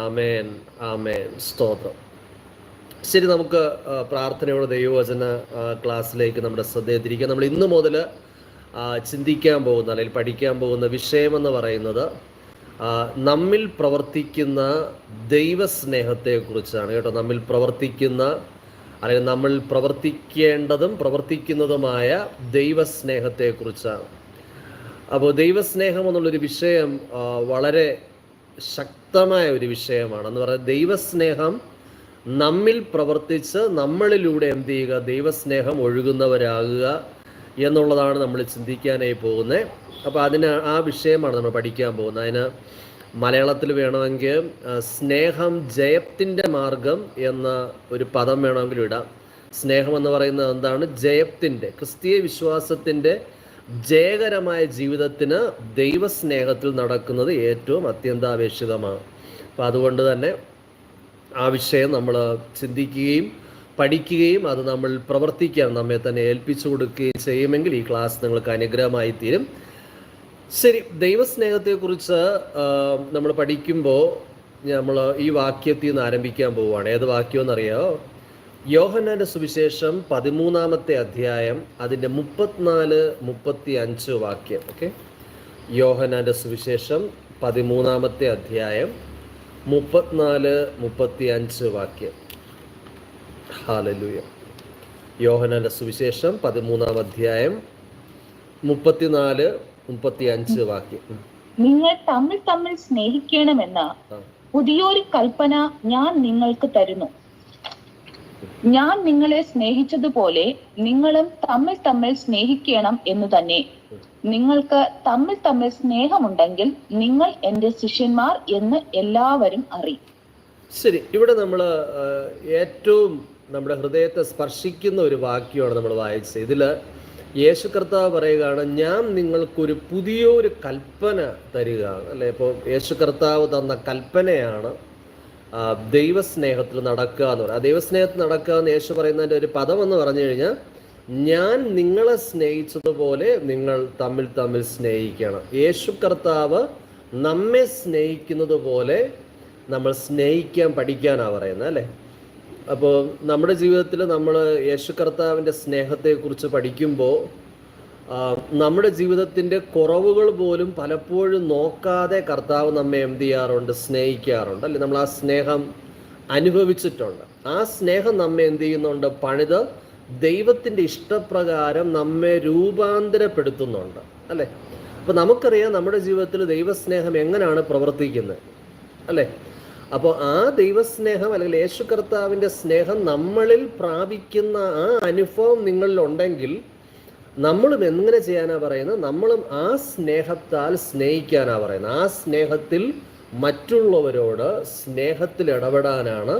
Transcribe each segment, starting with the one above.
ആമേൻ, ആമേൻ. സ്തോത്രം. ശരി, നമുക്ക് പ്രാർത്ഥനയോടെ ദൈവവചന ക്ലാസ്സിലേക്ക് നമ്മുടെ ശ്രദ്ധയെ തിരിക്കാം. നമ്മൾ ഇന്ന് മുതൽ ചിന്തിക്കാൻ പോകുന്ന അല്ലെങ്കിൽ പഠിക്കാൻ പോകുന്ന വിഷയമെന്ന് പറയുന്നത് നമ്മിൽ പ്രവർത്തിക്കുന്ന ദൈവസ്നേഹത്തെക്കുറിച്ചാണ് കേട്ടോ. നമ്മിൽ പ്രവർത്തിക്കുന്ന അല്ലെങ്കിൽ നമ്മൾ പ്രവർത്തിക്കേണ്ടതും പ്രവർത്തിക്കുന്നതുമായ ദൈവസ്നേഹത്തെക്കുറിച്ചാണ്. അപ്പോൾ ദൈവസ്നേഹം എന്നുള്ളൊരു വിഷയം വളരെ ശക്തമായ ഒരു വിഷയമാണ്. എന്ന് പറയുന്നത് ദൈവസ്നേഹം നമ്മിൽ പ്രവർത്തിച്ച് നമ്മളിലൂടെ എന്ത് ചെയ്യുക, ദൈവസ്നേഹം ഒഴുകുന്നവരാകുക എന്നുള്ളതാണ് നമ്മൾ ചിന്തിക്കാനായി പോകുന്നത്. അപ്പോൾ ആ വിഷയമാണ് നമ്മൾ പഠിക്കാൻ പോകുന്നത്. അതിന് മലയാളത്തിൽ വേണമെങ്കിൽ സ്നേഹം ജയത്തിൻ്റെ മാർഗം എന്ന ഒരു പദം വേണമെങ്കിലും ഇടാം. സ്നേഹം എന്ന് പറയുന്നത് എന്താണ്? ജയത്തിൻ്റെ, ക്രിസ്തീയ വിശ്വാസത്തിൻ്റെ ജയകരമായ ജീവിതത്തിന് ദൈവസ്നേഹത്തിൽ നടക്കുന്നത് ഏറ്റവും അത്യന്താപേക്ഷിതമാണ്. അപ്പം അതുകൊണ്ട് തന്നെ ആ വിഷയം നമ്മൾ ചിന്തിക്കുകയും പഠിക്കുകയും അത് നമ്മൾ പ്രവർത്തിക്കാൻ നമ്മെ തന്നെ ഏൽപ്പിച്ചു കൊടുക്കുകയും ചെയ്യുമെങ്കിൽ ഈ ക്ലാസ് നിങ്ങൾക്ക് അനുഗ്രഹമായി തീരും. ശരി, ദൈവസ്നേഹത്തെക്കുറിച്ച് നമ്മൾ പഠിക്കുമ്പോൾ നമ്മൾ ഈ വാക്യത്തിൽ നിന്ന് ആരംഭിക്കാൻ പോവുകയാണ്. ഏത് വാക്യമെന്നറിയാമോ? യോഹന്നാന്റെ സുവിശേഷം 13-ാമത്തെ അധ്യായം അതിൻ്റെ 34-35 വാക്യം. ഓക്കെ, യോഹന്നാന്റെ സുവിശേഷം 13-ാമത്തെ അധ്യായം 34-35 വാക്യം. ഹല്ലേലൂയ. യോഹന്നാന്റെ സുവിശേഷം 13-ാം അധ്യായം 34-35 വാക്യം. നിങ്ങൾ തമ്മിൽ തമ്മിൽ സ്നേഹിക്കണമെന്ന പുതിയൊരു കൽപ്പന ഞാൻ നിങ്ങൾക്ക് തരുന്നു. ഞാൻ നിങ്ങളെ സ്നേഹിച്ചതുപോലെ നിങ്ങളും തമ്മിൽ തമ്മിൽ സ്നേഹിക്കണം എന്ന് തന്നെ. നിങ്ങൾക്ക് തമ്മിൽ തമ്മിൽ സ്നേഹമുണ്ടെങ്കിൽ നിങ്ങൾ എൻ്റെ ശിഷ്യന്മാർ എന്ന് എല്ലാവരും അറിയും. ശരി, ഇവിടെ നമ്മൾ ഏറ്റവും നമ്മുടെ ഹൃദയത്തെ സ്പർശിക്കുന്ന ഒരു വാക്യമാണ് നമ്മൾ വായിച്ചത്. ഇതിൽ യേശു കർത്താവ് പറയുകയാണ്, ഞാൻ നിങ്ങൾക്കൊരു പുതിയൊരു കൽപ്പന തരികയാണ്, അല്ലേ? ഇപ്പോൾ യേശു കർത്താവ് തന്ന കൽപ്പനയാണ് ദൈവസ്നേഹത്തിൽ നടക്കുക എന്ന് പറയുന്നത്. ആ ദൈവസ്നേഹത്തിൽ നടക്കുക എന്ന് യേശു പറയുന്നതിൻ്റെ ഒരു പദം എന്ന് പറഞ്ഞു കഴിഞ്ഞാൽ, ഞാൻ നിങ്ങളെ സ്നേഹിച്ചതുപോലെ നിങ്ങൾ തമ്മിൽ തമ്മിൽ സ്നേഹിക്കണം. യേശു കർത്താവ് നമ്മെ സ്നേഹിക്കുന്നത് പോലെ നമ്മൾ സ്നേഹിക്കാൻ പഠിക്കാനാണ് പറയുന്നത്, അല്ലേ? അപ്പോൾ നമ്മുടെ ജീവിതത്തിൽ നമ്മൾ യേശു കർത്താവിൻ്റെ സ്നേഹത്തെക്കുറിച്ച് പഠിക്കുമ്പോൾ നമ്മുടെ ജീവിതത്തിൻ്റെ കുറവുകൾ പോലും പലപ്പോഴും നോക്കാതെ കർത്താവ് നമ്മെ എന്ത് ചെയ്യാറുണ്ട്? സ്നേഹിക്കാറുണ്ട്, അല്ലേ? നമ്മൾ ആ സ്നേഹം അനുഭവിച്ചിട്ടുണ്ട്. ആ സ്നേഹം നമ്മെ എന്ത് ചെയ്യുന്നുണ്ട്? പണിത് ദൈവത്തിൻ്റെ ഇഷ്ടപ്രകാരം നമ്മെ രൂപാന്തരപ്പെടുത്തുന്നുണ്ട്, അല്ലേ? അപ്പോൾ നമുക്കറിയാം നമ്മുടെ ജീവിതത്തിൽ ദൈവസ്നേഹം എങ്ങനെയാണ് പ്രവർത്തിക്കുന്നത്, അല്ലേ? അപ്പോൾ ആ ദൈവസ്നേഹം അല്ലെങ്കിൽ യേശു കർത്താവിൻ്റെ സ്നേഹം നമ്മളിൽ പ്രാപിക്കുന്ന ആ അനുഭവം നിങ്ങളിലുണ്ടെങ്കിൽ നമ്മളും എങ്ങനെ ചെയ്യാനാണ് പറയുന്നത്? നമ്മളും ആ സ്നേഹത്താൽ സ്നേഹിക്കാനാണ് പറയുന്നത്. ആ സ്നേഹത്തിൽ മറ്റുള്ളവരോട് സ്നേഹത്തിൽ ഇടപെടാനാണ്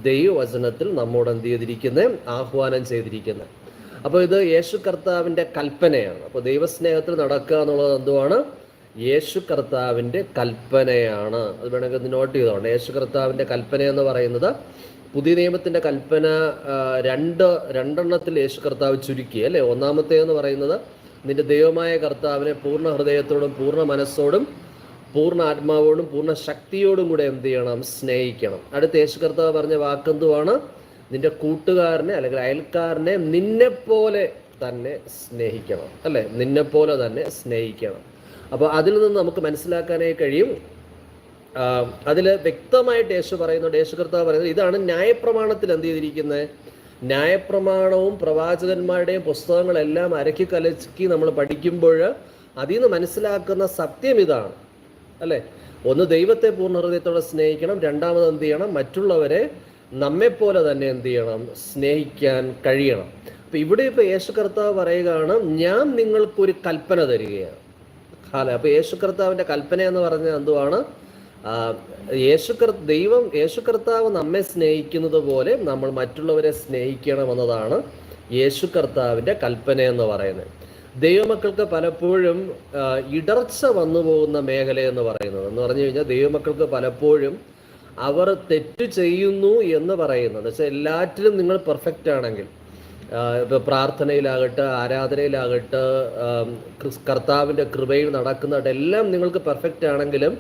ദൈവവചനത്തിൽ നമ്മോട് എന്ത് ചെയ്തിരിക്കുന്നത്? ആഹ്വാനം ചെയ്തിരിക്കുന്നത്. അപ്പോൾ ഇത് യേശു കർത്താവിൻ്റെ കൽപ്പനയാണ്. അപ്പോൾ ദൈവസ്നേഹത്തിൽ നടക്കുക എന്നുള്ളത് എന്തുവാണ്? യേശു കർത്താവിൻ്റെ കൽപ്പനയാണ്. അത് വേണമെങ്കിൽ നോട്ട് ചെയ്തോണ്ട്. യേശു കർത്താവിൻ്റെ കൽപ്പന എന്ന് പറയുന്നത് പുതിയ നിയമത്തിൻ്റെ കൽപ്പന രണ്ടെണ്ണത്തിൽ യേശു കർത്താവ് ചുരുക്കി, അല്ലേ? ഒന്നാമത്തേന്ന് പറയുന്നത് നിന്റെ ദൈവമായ കർത്താവിനെ പൂർണ്ണ ഹൃദയത്തോടും പൂർണ്ണ മനസ്സോടും പൂർണ്ണ ആത്മാവോടും പൂർണ്ണ ശക്തിയോടും കൂടെ എന്ത് ചെയ്യണം? സ്നേഹിക്കണം. അടുത്ത യേശു കർത്താവ് പറഞ്ഞ വാക്കെന്തുവാണ്? നിന്റെ കൂട്ടുകാരനെ അല്ലെങ്കിൽ അയൽക്കാരനെ നിന്നെപ്പോലെ തന്നെ സ്നേഹിക്കണം, അല്ലേ? നിന്നെപ്പോലെ തന്നെ സ്നേഹിക്കണം. അപ്പോൾ അതിൽ നിന്ന് നമുക്ക് മനസ്സിലാക്കാനായി കഴിയും, അതിൽ വ്യക്തമായിട്ട് യേശു പറയുന്നുണ്ട്, യേശു കർത്താവ് പറയുന്നത് ഇതാണ് ന്യായപ്രമാണത്തിൽ എന്ത് ചെയ്തിരിക്കുന്നത്? ന്യായപ്രമാണവും പ്രവാചകന്മാരുടെയും പുസ്തകങ്ങളെല്ലാം അരക്കി കലക്കി നമ്മൾ പഠിക്കുമ്പോൾ അതിൽ നിന്ന് മനസ്സിലാക്കുന്ന സത്യം ഇതാണ്, അല്ലേ? ഒന്ന്, ദൈവത്തെ പൂർണ്ണ ഹൃദയത്തോടെ സ്നേഹിക്കണം. രണ്ടാമത് എന്ത് ചെയ്യണം? മറ്റുള്ളവരെ നമ്മെപ്പോലെ തന്നെ എന്ത് ചെയ്യണം? സ്നേഹിക്കാൻ കഴിയണം. അപ്പം ഇവിടെ ഇപ്പോൾ യേശു കർത്താവ് പറയുകയാണ്, ഞാൻ നിങ്ങൾക്കൊരു കൽപ്പന തരികയാണ്. അപ്പോൾ യേശു കർത്താവിൻ്റെ കൽപ്പന എന്ന് പറഞ്ഞാൽ എന്തുവാണ്? യേശു കർത്താവ് നമ്മെ സ്നേഹിക്കുന്നത് പോലെ നമ്മൾ മറ്റുള്ളവരെ സ്നേഹിക്കണമെന്നതാണ് യേശു കർത്താവിൻ്റെ കൽപ്പന എന്ന് പറയുന്നത്. ദൈവമക്കൾക്ക് പലപ്പോഴും ഇടർച്ച വന്നു പോകുന്ന മേഖലയെന്ന് പറയുന്നത് എന്ന് പറഞ്ഞു കഴിഞ്ഞാൽ, ദൈവമക്കൾക്ക് പലപ്പോഴും അവർ തെറ്റ് ചെയ്യുന്നു എന്ന് പറയുന്നത് വെച്ചാൽ എല്ലാറ്റിലും നിങ്ങൾ പെർഫെക്റ്റ് ആണെങ്കിൽ, ഇപ്പോൾ പ്രാർത്ഥനയിലാകട്ടെ കർത്താവിൻ്റെ കൃപയിൽ നടക്കുന്നതെല്ലാം നിങ്ങൾക്ക് പെർഫെക്റ്റ് ആണെങ്കിലും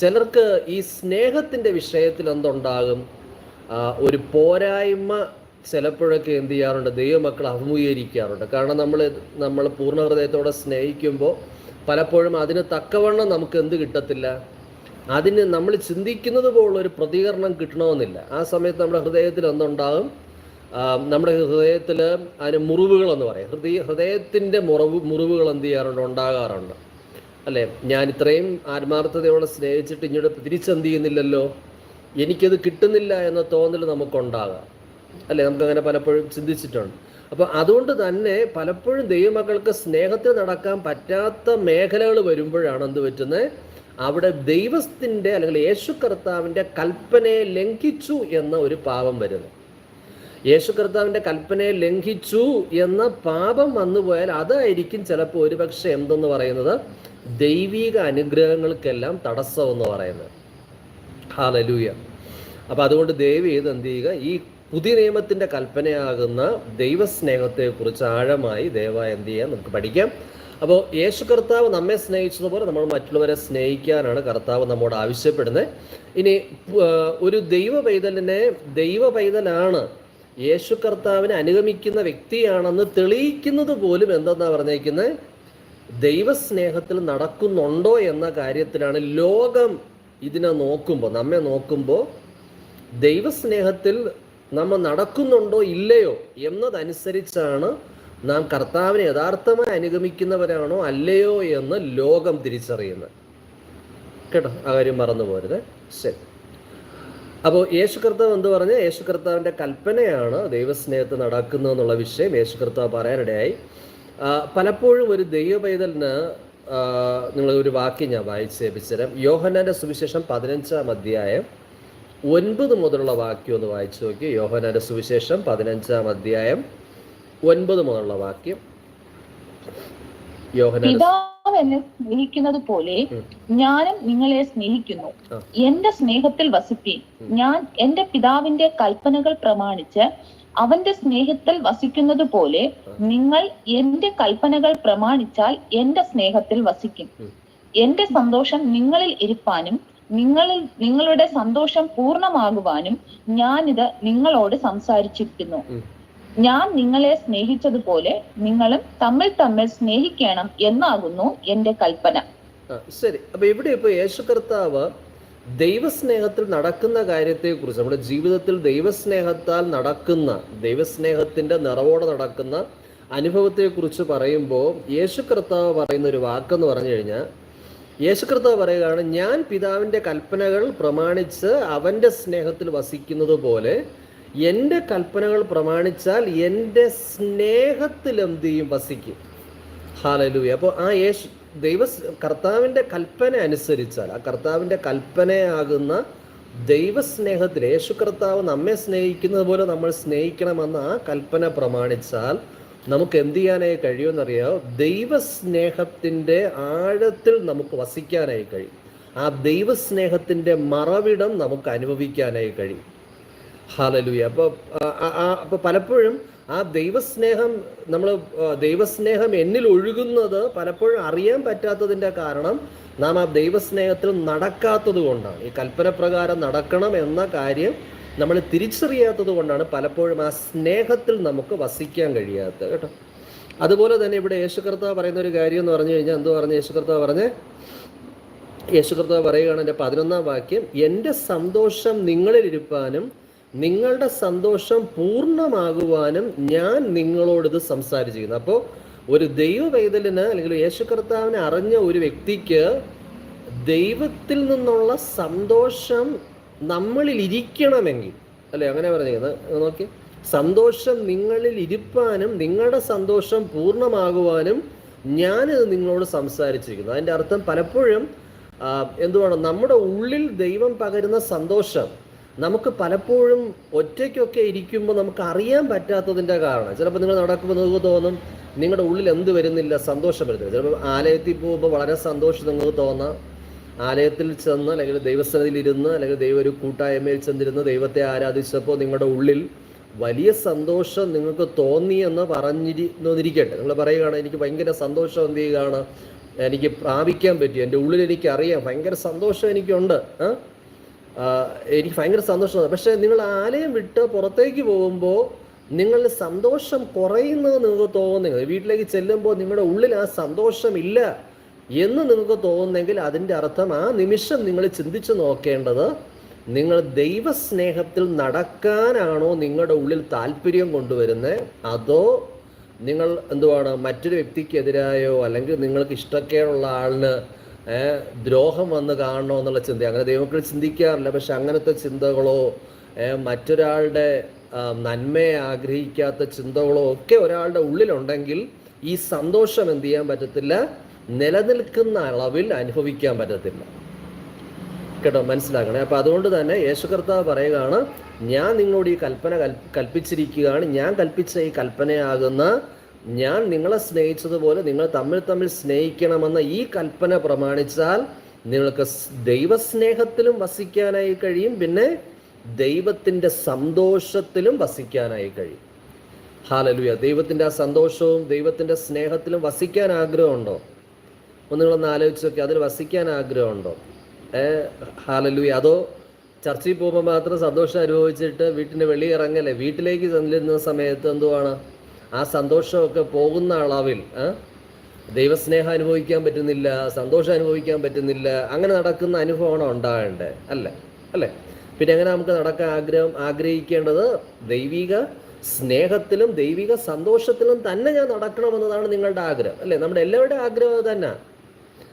ചിലർക്ക് ഈ സ്നേഹത്തിൻ്റെ വിഷയത്തിൽ എന്തുണ്ടാകും, ഒരു പോരായ്മ ചിലപ്പോഴൊക്കെ എന്ത് ചെയ്യാറുണ്ട്, ദൈവമക്കൾ അഭിമുഖീകരിക്കാറുണ്ട്. കാരണം നമ്മൾ പൂർണ്ണ ഹൃദയത്തോടെ സ്നേഹിക്കുമ്പോൾ പലപ്പോഴും അതിന് തക്കവണ്ണം നമുക്ക് എന്ത് കിട്ടത്തില്ല, അതിന് നമ്മൾ ചിന്തിക്കുന്നത് പോലുള്ളൊരു പ്രതികരണം കിട്ടണമെന്നില്ല. ആ സമയത്ത് നമ്മുടെ ഹൃദയത്തിൽ എന്തുണ്ടാകും, നമ്മുടെ ഹൃദയത്തിൽ അതിന് മുറിവുകളെന്ന് പറയും, ഹൃദയത്തിൻ്റെ മുറിവുകൾ എന്ത് ചെയ്യാറുണ്ട്, ഉണ്ടാകാറുണ്ട് അല്ലേ. ഞാൻ ഇത്രയും ആത്മാർത്ഥതയോടെ സ്നേഹിച്ചിട്ട് ഇങ്ങോട്ട് തിരിച്ചെന്ത് ചെയ്യുന്നില്ലല്ലോ, എനിക്കത് കിട്ടുന്നില്ല എന്ന തോന്നൽ നമുക്കുണ്ടാകാം അല്ലേ. നമുക്കങ്ങനെ പലപ്പോഴും ചിന്തിച്ചിട്ടുണ്ട്. അപ്പോൾ അതുകൊണ്ട് തന്നെ പലപ്പോഴും ദൈവമക്കൾക്ക് സ്നേഹത്തിൽ നടക്കാൻ പറ്റാത്ത മേഖലകൾ വരുമ്പോഴാണ് എന്ത് പറ്റുന്നത്, അവിടെ ദൈവത്തിൻ്റെ അല്ലെങ്കിൽ യേശു കർത്താവിൻ്റെ കൽപ്പനയെ ലംഘിച്ചു എന്ന ഒരു പാപം വരുന്നു. യേശു കർത്താവിൻ്റെ കൽപ്പനയെ ലംഘിച്ചു എന്ന പാപം വന്നുപോയാൽ അതായിരിക്കും ചിലപ്പോൾ ഒരുപക്ഷെ എന്തെന്ന് പറയുന്നത്, ദൈവിക അനുഗ്രഹങ്ങൾക്കെല്ലാം തടസ്സമെന്ന് പറയുന്നത്. ഹല്ലേലൂയ. അപ്പോൾ അതുകൊണ്ട് ദയവ് ചെയ്ത് എന്ത് ചെയ്യുക, ഈ പുതിയ നിയമത്തിൻ്റെ കൽപ്പനയാകുന്ന ദൈവസ്നേഹത്തെക്കുറിച്ച് ആഴമായി ദയവായി എന്ത് ചെയ്യാൻ നമുക്ക് പഠിക്കാം. അപ്പോൾ യേശു കർത്താവ് നമ്മെ സ്നേഹിച്ചതുപോലെ നമ്മൾ മറ്റുള്ളവരെ സ്നേഹിക്കാനാണ് കർത്താവ് നമ്മോട് ആവശ്യപ്പെടുന്നത്. ഇനി ഒരു ദൈവ പൈതലാണ് യേശു കർത്താവിനെ അനുഗമിക്കുന്ന വ്യക്തിയാണെന്ന് തെളിയിക്കുന്നത് പോലും എന്തെന്നാണ് പറഞ്ഞേക്കുന്നത്, ദൈവസ്നേഹത്തിൽ നടക്കുന്നുണ്ടോ എന്ന കാര്യത്തിലാണ്. ലോകം ഇതിനെ നോക്കുമ്പോൾ, നമ്മെ നോക്കുമ്പോൾ ദൈവസ്നേഹത്തിൽ നമ്മൾ നടക്കുന്നുണ്ടോ ഇല്ലയോ എന്നതനുസരിച്ചാണ് നാം കർത്താവിനെ യഥാർത്ഥമായി അനുഗമിക്കുന്നവരാണോ അല്ലയോ എന്ന് ലോകം തിരിച്ചറിയുന്നത്. കേട്ടോ, ആ കാര്യം മറന്നു പോരുത്. ശരി. അപ്പോൾ യേശു കർത്താവ് എന്ത് പറഞ്ഞ്, യേശു കർത്താവിൻ്റെ കൽപ്പനയാണ് ദൈവസ്നേഹത്തിൽ നടക്കുന്നതെന്നുള്ള വിഷയം യേശു കർത്താവ് പറയാനിടയായി. പലപ്പോഴും ഒരു ദൈവ പൈതലിന് നിങ്ങളൊരു വാക്യം ഞാൻ വായിച്ചേപ്പിച്ചുതരാം. യോഹന്നാൻ്റെ സുവിശേഷം 15-ാം അധ്യായം 9 മുതലുള്ള വാക്യം ഒന്ന് വായിച്ചു നോക്കി. യോഹന്നാൻ്റെ സുവിശേഷം 15-ാം അധ്യായം 9 മുതലുള്ള വാക്യം. പിതാവ് എന്നെ സ്നേഹിക്കുന്നത് പോലെ ഞാനും നിങ്ങളെ സ്നേഹിക്കുന്നു. എന്റെ സ്നേഹത്തിൽ വസിപ്പീൻ. ഞാൻ എന്റെ പിതാവിന്റെ കൽപ്പനകൾ പ്രമാണിച്ച് അവന്റെ സ്നേഹത്തിൽ വസിക്കുന്നത് പോലെ നിങ്ങൾ എന്റെ കൽപ്പനകൾ പ്രമാണിച്ചാൽ എന്റെ സ്നേഹത്തിൽ വസിക്കും. എന്റെ സന്തോഷം നിങ്ങളിൽ ഇരിപ്പാനും നിങ്ങളുടെ സന്തോഷം പൂർണ്ണമാകുവാനും ഞാനിത് നിങ്ങളോട് സംസാരിച്ചിരിക്കുന്നു. ഞാൻ നിങ്ങളെ സ്നേഹിച്ചതുപോലെ നിങ്ങളും തമ്മിൽ സ്നേഹിക്കണം എന്നാകുന്നു എന്റെ കൽപ്പന. ശരി. അപ്പൊ ഇവിടെ ഇപ്പൊ യേശു കർത്താവ് ദൈവസ്നേഹത്തിൽ നടക്കുന്ന കാര്യത്തെക്കുറിച്ച്, നമ്മുടെ ജീവിതത്തിൽ ദൈവസ്നേഹത്താൽ നടക്കുന്ന, ദൈവസ്നേഹത്തിന്റെ നിറവോടെ നടക്കുന്ന അനുഭവത്തെക്കുറിച്ച് പറയുമ്പോൾ യേശു കർത്താവ് പറയുന്ന ഒരു വാക്കെന്ന് പറഞ്ഞു കഴിഞ്ഞാൽ, യേശു കർത്താവ് പറയുകയാണ്, ഞാൻ പിതാവിൻ്റെ കൽപ്പനകൾ പ്രമാണിച്ച് അവൻ്റെ സ്നേഹത്തിൽ വസിക്കുന്നത് പോലെ എൻ്റെ കൽപ്പനകൾ പ്രമാണിച്ചാൽ എൻ്റെ സ്നേഹത്തിൽ എന്ത് ചെയ്യും, വസിക്കും. ഹല്ലേലൂയ. അപ്പോൾ ആ കർത്താവിൻ്റെ കൽപ്പന അനുസരിച്ചാൽ, ആ കർത്താവിൻ്റെ കൽപ്പനയാകുന്ന ദൈവസ്നേഹത്തിൽ യേശു കർത്താവ് നമ്മെ സ്നേഹിക്കുന്നത് പോലെ നമ്മൾ സ്നേഹിക്കണമെന്ന ആ കൽപ്പന പ്രമാണിച്ചാൽ നമുക്ക് എന്ത് ചെയ്യാനായി കഴിയുമെന്നറിയാമോ, ദൈവസ്നേഹത്തിൻ്റെ ആഴത്തിൽ നമുക്ക് വസിക്കാനായി കഴിയും. ആ ദൈവസ്നേഹത്തിൻ്റെ മറവിടം നമുക്ക് അനുഭവിക്കാനായി കഴിയും. ഹല്ലേലൂയ. അപ്പോൾ പലപ്പോഴും ആ ദൈവസ്നേഹം എന്നിൽ ഒഴുകുന്നത് പലപ്പോഴും അറിയാൻ പറ്റാത്തതിൻ്റെ കാരണം നാം ആ ദൈവസ്നേഹത്തിൽ നടക്കാത്തത് കൊണ്ടാണ്. ഈ കൽപ്പന പ്രകാരം നടക്കണം എന്ന കാര്യം നമ്മൾ തിരിച്ചറിയാത്തത് കൊണ്ടാണ് പലപ്പോഴും ആ സ്നേഹത്തിൽ നമുക്ക് വസിക്കാൻ കഴിയാത്തത്. കേട്ടോ, അതുപോലെ തന്നെ ഇവിടെ യേശു കർത്താവ് പറയുന്ന ഒരു കാര്യം എന്ന് പറഞ്ഞു കഴിഞ്ഞാൽ, എന്തോ പറഞ്ഞ് യേശു കർത്താവ് പറയുകയാണ്, എൻ്റെ 11-ാം വാക്യം, എൻ്റെ സന്തോഷം നിങ്ങളിലിരിപ്പാനും നിങ്ങളുടെ സന്തോഷം പൂർണ്ണമാകുവാനും ഞാൻ നിങ്ങളോടിത് സംസാരിച്ചിരിക്കുന്നു. അപ്പോൾ ഒരു ദൈവ പൈതലിന് അല്ലെങ്കിൽ യേശു കർത്താവിനെ അറിഞ്ഞ ഒരു വ്യക്തിക്ക് ദൈവത്തിൽ നിന്നുള്ള സന്തോഷം നമ്മളിൽ ഇരിക്കണമെങ്കിൽ, അല്ലെ, അങ്ങനെ പറഞ്ഞിരിക്കുന്നത് നോക്കി, സന്തോഷം നിങ്ങളിൽ ഇരിപ്പാനും നിങ്ങളുടെ സന്തോഷം പൂർണ്ണമാകുവാനും ഞാനിത് നിങ്ങളോട് സംസാരിച്ചിരിക്കുന്നു. അതിൻ്റെ അർത്ഥം പലപ്പോഴും എന്തുവാണ്, നമ്മുടെ ഉള്ളിൽ ദൈവം പകരുന്ന സന്തോഷം നമുക്ക് പലപ്പോഴും ഒറ്റയ്ക്കൊക്കെ ഇരിക്കുമ്പോൾ നമുക്ക് അറിയാൻ പറ്റാത്തതിൻ്റെ കാരണം, ചിലപ്പോൾ നിങ്ങൾ നടക്കുമ്പോൾ നിങ്ങൾക്ക് തോന്നും നിങ്ങളുടെ ഉള്ളിൽ എന്ത് വരുന്നില്ല, സന്തോഷം വരുന്നില്ല. ചിലപ്പോൾ ആലയത്തിൽ പോകുമ്പോൾ വളരെ സന്തോഷം നിങ്ങൾക്ക് തോന്നാം, ആലയത്തിൽ ചെന്ന് അല്ലെങ്കിൽ ദൈവസ്ഥലത്തിൽ ഇരുന്ന് അല്ലെങ്കിൽ ദൈവ ഒരു കൂട്ടായ്മയിൽ ചെന്നിരുന്ന് ദൈവത്തെ ആരാധിച്ചപ്പോൾ നിങ്ങളുടെ ഉള്ളിൽ വലിയ സന്തോഷം നിങ്ങൾക്ക് തോന്നി എന്ന് പറഞ്ഞിരിക്കട്ടെ. നിങ്ങൾ പറയുകയാണ് എനിക്ക് ഭയങ്കര സന്തോഷം എന്ത് ചെയ്യുകയാണ്, എനിക്ക് പ്രാപിക്കാൻ പറ്റി, എൻ്റെ ഉള്ളിൽ എനിക്കറിയാം, ഭയങ്കര സന്തോഷം എനിക്കുണ്ട്, എനിക്ക് ഭയങ്കര സന്തോഷമാണ്. പക്ഷേ നിങ്ങൾ ആലയം വിട്ട് പുറത്തേക്ക് പോകുമ്പോൾ നിങ്ങളുടെ സന്തോഷം കുറയുന്നത് നിങ്ങൾക്ക് തോന്നുന്നെങ്കിൽ, വീട്ടിലേക്ക് ചെല്ലുമ്പോൾ നിങ്ങളുടെ ഉള്ളിൽ ആ സന്തോഷമില്ല എന്ന് നിങ്ങൾക്ക് തോന്നുന്നെങ്കിൽ അതിൻ്റെ അർത്ഥം ആ നിമിഷം നിങ്ങൾ ചിന്തിച്ച് നോക്കേണ്ടത്, നിങ്ങൾ ദൈവസ്നേഹത്തിൽ നടക്കാനാണോ നിങ്ങളുടെ ഉള്ളിൽ താല്പര്യം കൊണ്ടുവരുന്നത്, അതോ നിങ്ങൾ എന്തുവാണ് മറ്റൊരു വ്യക്തിക്കെതിരായോ അല്ലെങ്കിൽ നിങ്ങൾക്ക് ഇഷ്ടക്കേടുള്ള ആളിന് ദ്രോഹം വന്ന് കാണണോ എന്നുള്ള ചിന്ത. അങ്ങനെ ദൈവമക്കൾ ചിന്തിക്കാറില്ല. പക്ഷെ അങ്ങനത്തെ ചിന്തകളോ മറ്റൊരാളുടെ നന്മയെ ആഗ്രഹിക്കാത്ത ചിന്തകളോ ഒക്കെ ഒരാളുടെ ഉള്ളിലുണ്ടെങ്കിൽ ഈ സന്തോഷം എന്ത് ചെയ്യാൻ പറ്റത്തില്ല, നിലനിൽക്കുന്ന അളവിൽ അനുഭവിക്കാൻ പറ്റത്തില്ല. കേട്ടോ, മനസ്സിലാക്കണേ. അപ്പം അതുകൊണ്ട് തന്നെ യേശു കർത്താവ് പറയുകയാണ്, ഞാൻ നിങ്ങളോട് ഈ കൽപ്പന കൽപ്പിച്ചിരിക്കുകയാണ്. ഞാൻ കൽപ്പിച്ച ഈ കൽപ്പനയാകുന്ന, ഞാൻ നിങ്ങളെ സ്നേഹിച്ചതുപോലെ നിങ്ങൾ തമ്മിൽ സ്നേഹിക്കണമെന്ന ഈ കൽപ്പന പ്രമാണിച്ചാൽ നിങ്ങൾക്ക് ദൈവസ്നേഹത്തിലും വസിക്കാനായി കഴിയും, പിന്നെ ദൈവത്തിൻ്റെ സന്തോഷത്തിലും വസിക്കാനായി കഴിയും. ഹല്ലേലൂയ. ദൈവത്തിൻ്റെ ആ സന്തോഷവും ദൈവത്തിൻ്റെ സ്നേഹത്തിലും വസിക്കാൻ ആഗ്രഹമുണ്ടോ? ഒന്ന് നിങ്ങളൊന്ന് ആലോചിച്ച് നോക്കി, അതിൽ വസിക്കാൻ ആഗ്രഹമുണ്ടോ? ഹല്ലേലൂയ. അതോ ചർച്ചയിൽ പോകുമ്പോൾ മാത്രം സന്തോഷം അനുഭവിച്ചിട്ട് വീട്ടിൻ്റെ വെളിയിറങ്ങല്ലേ, വീട്ടിലേക്ക് ചെല്ലുന്ന സമയത്ത് എന്തുവാണ് ആ സന്തോഷമൊക്കെ പോകുന്ന അളവിൽ ദൈവസ്നേഹം അനുഭവിക്കാൻ പറ്റുന്നില്ല, സന്തോഷം അനുഭവിക്കാൻ പറ്റുന്നില്ല, അങ്ങനെ നടക്കുന്ന അനുഭവമാണോ ഉണ്ടാകേണ്ടത്? അല്ലേ? പിന്നെ എങ്ങനെ നമുക്ക് നടക്കാൻ ആഗ്രഹിക്കേണ്ടത്? ദൈവിക സ്നേഹത്തിലും ദൈവിക സന്തോഷത്തിലും തന്നെ ഞാൻ നടക്കണമെന്നതാണ് നിങ്ങളുടെ ആഗ്രഹം, അല്ലേ? നമ്മുടെ എല്ലാവരുടെയും ആഗ്രഹം തന്നെ.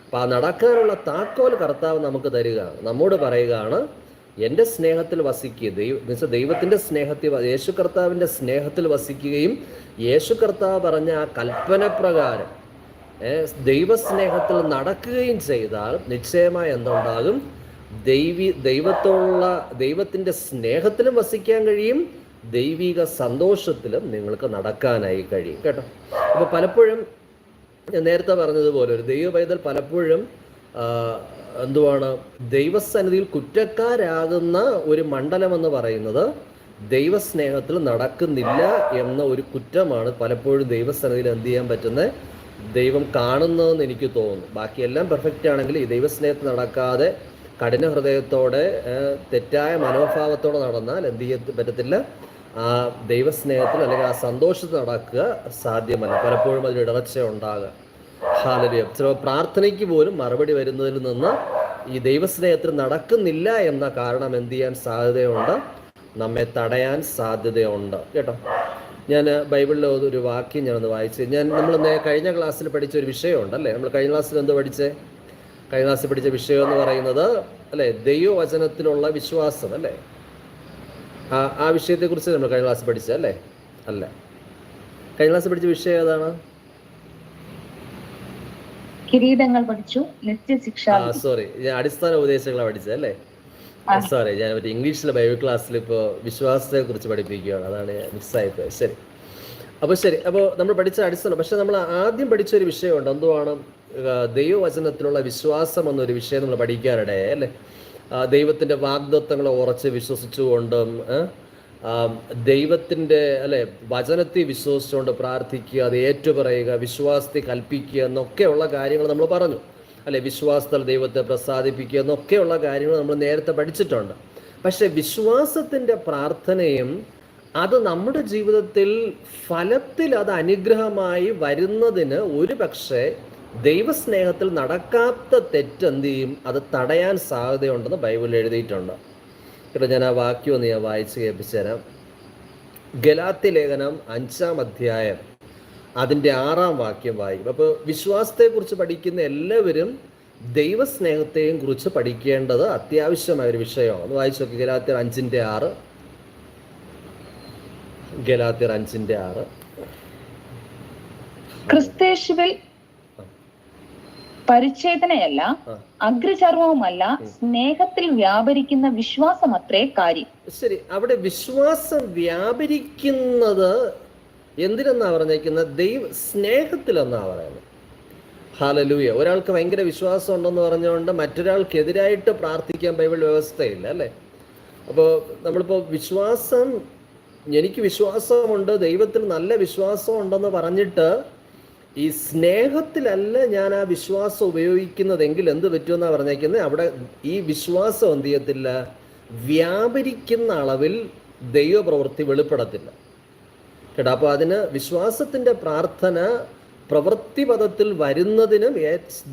അപ്പം ആ നടക്കാനുള്ള താക്കോൽ കർത്താവ് നമുക്ക് തരിക, നമ്മോട് പറയുകയാണ്, എൻ്റെ സ്നേഹത്തിൽ വസിക്കുക. ദൈവത്തിൻ്റെ സ്നേഹത്തിൽ, യേശു കർത്താവിൻ്റെ സ്നേഹത്തിൽ വസിക്കുകയും യേശു കർത്താവ് പറഞ്ഞ ആ കൽപ്പന പ്രകാരം ദൈവസ്നേഹത്തിൽ നടക്കുകയും ചെയ്താൽ നിശ്ചയമായി എന്തുണ്ടാകും? ദൈവത്തിൻ്റെ സ്നേഹത്തിലും വസിക്കാൻ കഴിയും, ദൈവിക സന്തോഷത്തിലും നിങ്ങൾക്ക് നടക്കാനായി കഴിയും. കേട്ടോ, അപ്പോൾ പലപ്പോഴും ഞാൻ നേരത്തെ പറഞ്ഞതുപോലെ ഒരു ദൈവ പൈതൽ പലപ്പോഴും എന്തുവാണ് ദൈവസന്നിധിയിൽ കുറ്റക്കാരാകുന്ന ഒരു മണ്ഡലം എന്ന് പറയുന്നത് ദൈവസ്നേഹത്തിൽ നടക്കുന്നില്ല എന്ന ഒരു കുറ്റമാണ് പലപ്പോഴും ദൈവസന്നിധിയിൽ എന്ത് ചെയ്യാൻ പറ്റുന്നത്, ദൈവം കാണുന്നതെന്ന് എനിക്ക് തോന്നുന്നു. ബാക്കിയെല്ലാം പെർഫെക്റ്റ് ആണെങ്കിൽ ഈ ദൈവസ്നേഹത്തിൽ നടക്കാതെ കഠിന ഹൃദയത്തോടെ തെറ്റായ മനോഭാവത്തോടെ നടന്നാൽ എന്ത് ചെയ്യാൻ പറ്റത്തില്ല, ആ ദൈവസ്നേഹത്തിൽ അല്ലെങ്കിൽ ആ സന്തോഷത്തിൽ നടക്കുക സാധ്യമല്ല. പലപ്പോഴും അതിന് ഇടർച്ച ഉണ്ടാകുക. ഹല്ലേലൂയ. ചിലപ്പോൾ പ്രാർത്ഥനയ്ക്ക് പോലും മറുപടി വരുന്നതിൽ നിന്ന് ഈ ദൈവസ്നേഹത്തിൽ നടക്കുന്നില്ല എന്ന കാരണം എന്ത് ചെയ്യാൻ സാധ്യതയുണ്ട്, നമ്മെ തടയാൻ സാധ്യതയുണ്ട്. കേട്ടോ, ഞാൻ ബൈബിളിൽ ഒരു വാക്യം ഞാനൊന്ന് വായിച്ച്, നമ്മൾ കഴിഞ്ഞ ക്ലാസ്സിൽ പഠിച്ച ഒരു വിഷയമുണ്ട്, അല്ലേ? നമ്മൾ കഴിഞ്ഞ ക്ലാസ്സിൽ എന്ത് പഠിച്ചേ? കഴിഞ്ഞ ക്ലാസ്സിൽ പഠിച്ച വിഷയം എന്ന് പറയുന്നത്, അല്ലേ, ദൈവവചനത്തിലുള്ള വിശ്വാസം, അല്ലേ? ആ വിഷയത്തെക്കുറിച്ച് നമ്മൾ കഴിഞ്ഞ ക്ലാസ്സിൽ പഠിച്ചത്, അല്ലേ? അല്ല, കഴിഞ്ഞ ക്ലാസ്സിൽ പഠിച്ച വിഷയം ഏതാണ്? കിരീടങ്ങൾ പഠിച്ചു, നിത്യശിക്ഷ. സോറി, ഞാൻ അടിസ്ഥാന ഉപദേശങ്ങളാണ് പഠിച്ചത്, അല്ലേ? സോറി, ഞാൻ മറ്റേ ഇംഗ്ലീഷിലെ ബൈബിൾ ക്ലാസ്സിൽ ഇപ്പോൾ വിശ്വാസത്തെ കുറിച്ച് പഠിപ്പിക്കുകയാണ്, അതാണ് മിസ്സായിപ്പോയത്. ശരി, അപ്പോൾ നമ്മൾ പഠിച്ച അടിസ്ഥാനം. പക്ഷെ നമ്മൾ ആദ്യം പഠിച്ചൊരു വിഷയമുണ്ട്, എന്തുവാണ്? ദൈവവചനത്തിലുള്ള വിശ്വാസം എന്നൊരു വിഷയം നമ്മൾ പഠിക്കാനിടയായി, അല്ലേ? ദൈവത്തിൻ്റെ വാഗ്ദത്തങ്ങളെ ഉറച്ച് വിശ്വസിച്ചുകൊണ്ടും ദൈവത്തിൻ്റെ, അല്ലെ, വചനത്തെ വിശ്വസിച്ചുകൊണ്ട് പ്രാർത്ഥിക്കുക, അത് ഏറ്റുപറയുക, വിശ്വാസത്തെ കൽപ്പിക്കുക എന്നൊക്കെയുള്ള കാര്യങ്ങൾ നമ്മൾ പറഞ്ഞു, അല്ലെ? വിശ്വാസത്തിൽ ദൈവത്തെ പ്രസാദിപ്പിക്കുക എന്നൊക്കെയുള്ള കാര്യങ്ങൾ നമ്മൾ നേരത്തെ പഠിച്ചിട്ടുണ്ട്. പക്ഷെ വിശ്വാസത്തിൻ്റെ പ്രാർത്ഥനയും അത് നമ്മുടെ ജീവിതത്തിൽ ഫലത്തിൽ അത് അനുഗ്രഹമായി വരുന്നതിന് ഒരു പക്ഷേ ദൈവസ്നേഹത്തിൽ നടക്കാത്ത തെറ്റെന്ത് ചെയ്യും, അത് തടയാൻ സാധ്യതയുണ്ടെന്ന് ബൈബിളിൽ എഴുതിയിട്ടുണ്ട്. കേട്ടോ, ഞാൻ ആ വാക്യം ഒന്ന് ഞാൻ വായിച്ച് കേൾപ്പിച്ചു തരാം. ഗലാത്യ ലേഖനം 5-ാം അധ്യായം അതിൻ്റെ 6-ാം വാക്യം വായിക്കും. അപ്പോൾ വിശ്വാസത്തെക്കുറിച്ച് പഠിക്കുന്ന എല്ലാവരും ദൈവസ്നേഹത്തെയും കുറിച്ച് പഠിക്കേണ്ടത് അത്യാവശ്യമായ ഒരു വിഷയമാണ്. ഒന്ന് വായിച്ചു നോക്കി, ഗലാത്യർ 5:6. ഗലാത്യർ 5:6. ക്രിസ്തയേശുവിൽ പരിച്ഛേദനയല്ല, അഗ്രചർവവുമല്ല, സ്നേഹത്തിൽ വ്യാപരിക്കുന്ന വിശ്വാസം അത്രേ കാര്യം. ശരി, അവിടെ വിശ്വാസം വ്യാപരിക്കുന്നത് എന്തിനെന്നാ പറഞ്ഞേക്കുന്നത്? സ്നേഹത്തിലെന്നാ പറയുന്നത്. ഹല്ലേലൂയ. ഒരാൾക്ക് ഭയങ്കര വിശ്വാസം ഉണ്ടെന്ന് പറഞ്ഞുകൊണ്ട് മറ്റൊരാൾക്കെതിരായിട്ട് പ്രാർത്ഥിക്കാൻ ബൈബിൾ വ്യവസ്ഥയില്ല, അല്ലേ? അപ്പോൾ നമ്മളിപ്പോൾ വിശ്വാസം, എനിക്ക് വിശ്വാസമുണ്ട്, ദൈവത്തിൽ നല്ല വിശ്വാസം ഉണ്ടെന്ന് പറഞ്ഞിട്ട് ഈ സ്നേഹത്തിലല്ല ഞാൻ ആ വിശ്വാസം ഉപയോഗിക്കുന്നതെങ്കിൽ എന്ത് പറ്റുമെന്നാണ് പറഞ്ഞേക്കുന്നത്? അവിടെ ഈ വിശ്വാസം എന്ത് ചെയ്യത്തില്ല? വ്യാപരിക്കുന്ന അളവിൽ ദൈവപ്രവൃത്തി വെളിപ്പെടത്തില്ല കേട്ടോ. അപ്പോൾ അതിന് വിശ്വാസത്തിൻ്റെ പ്രാർത്ഥന പ്രവൃത്തിപദത്തിൽ വരുന്നതിനും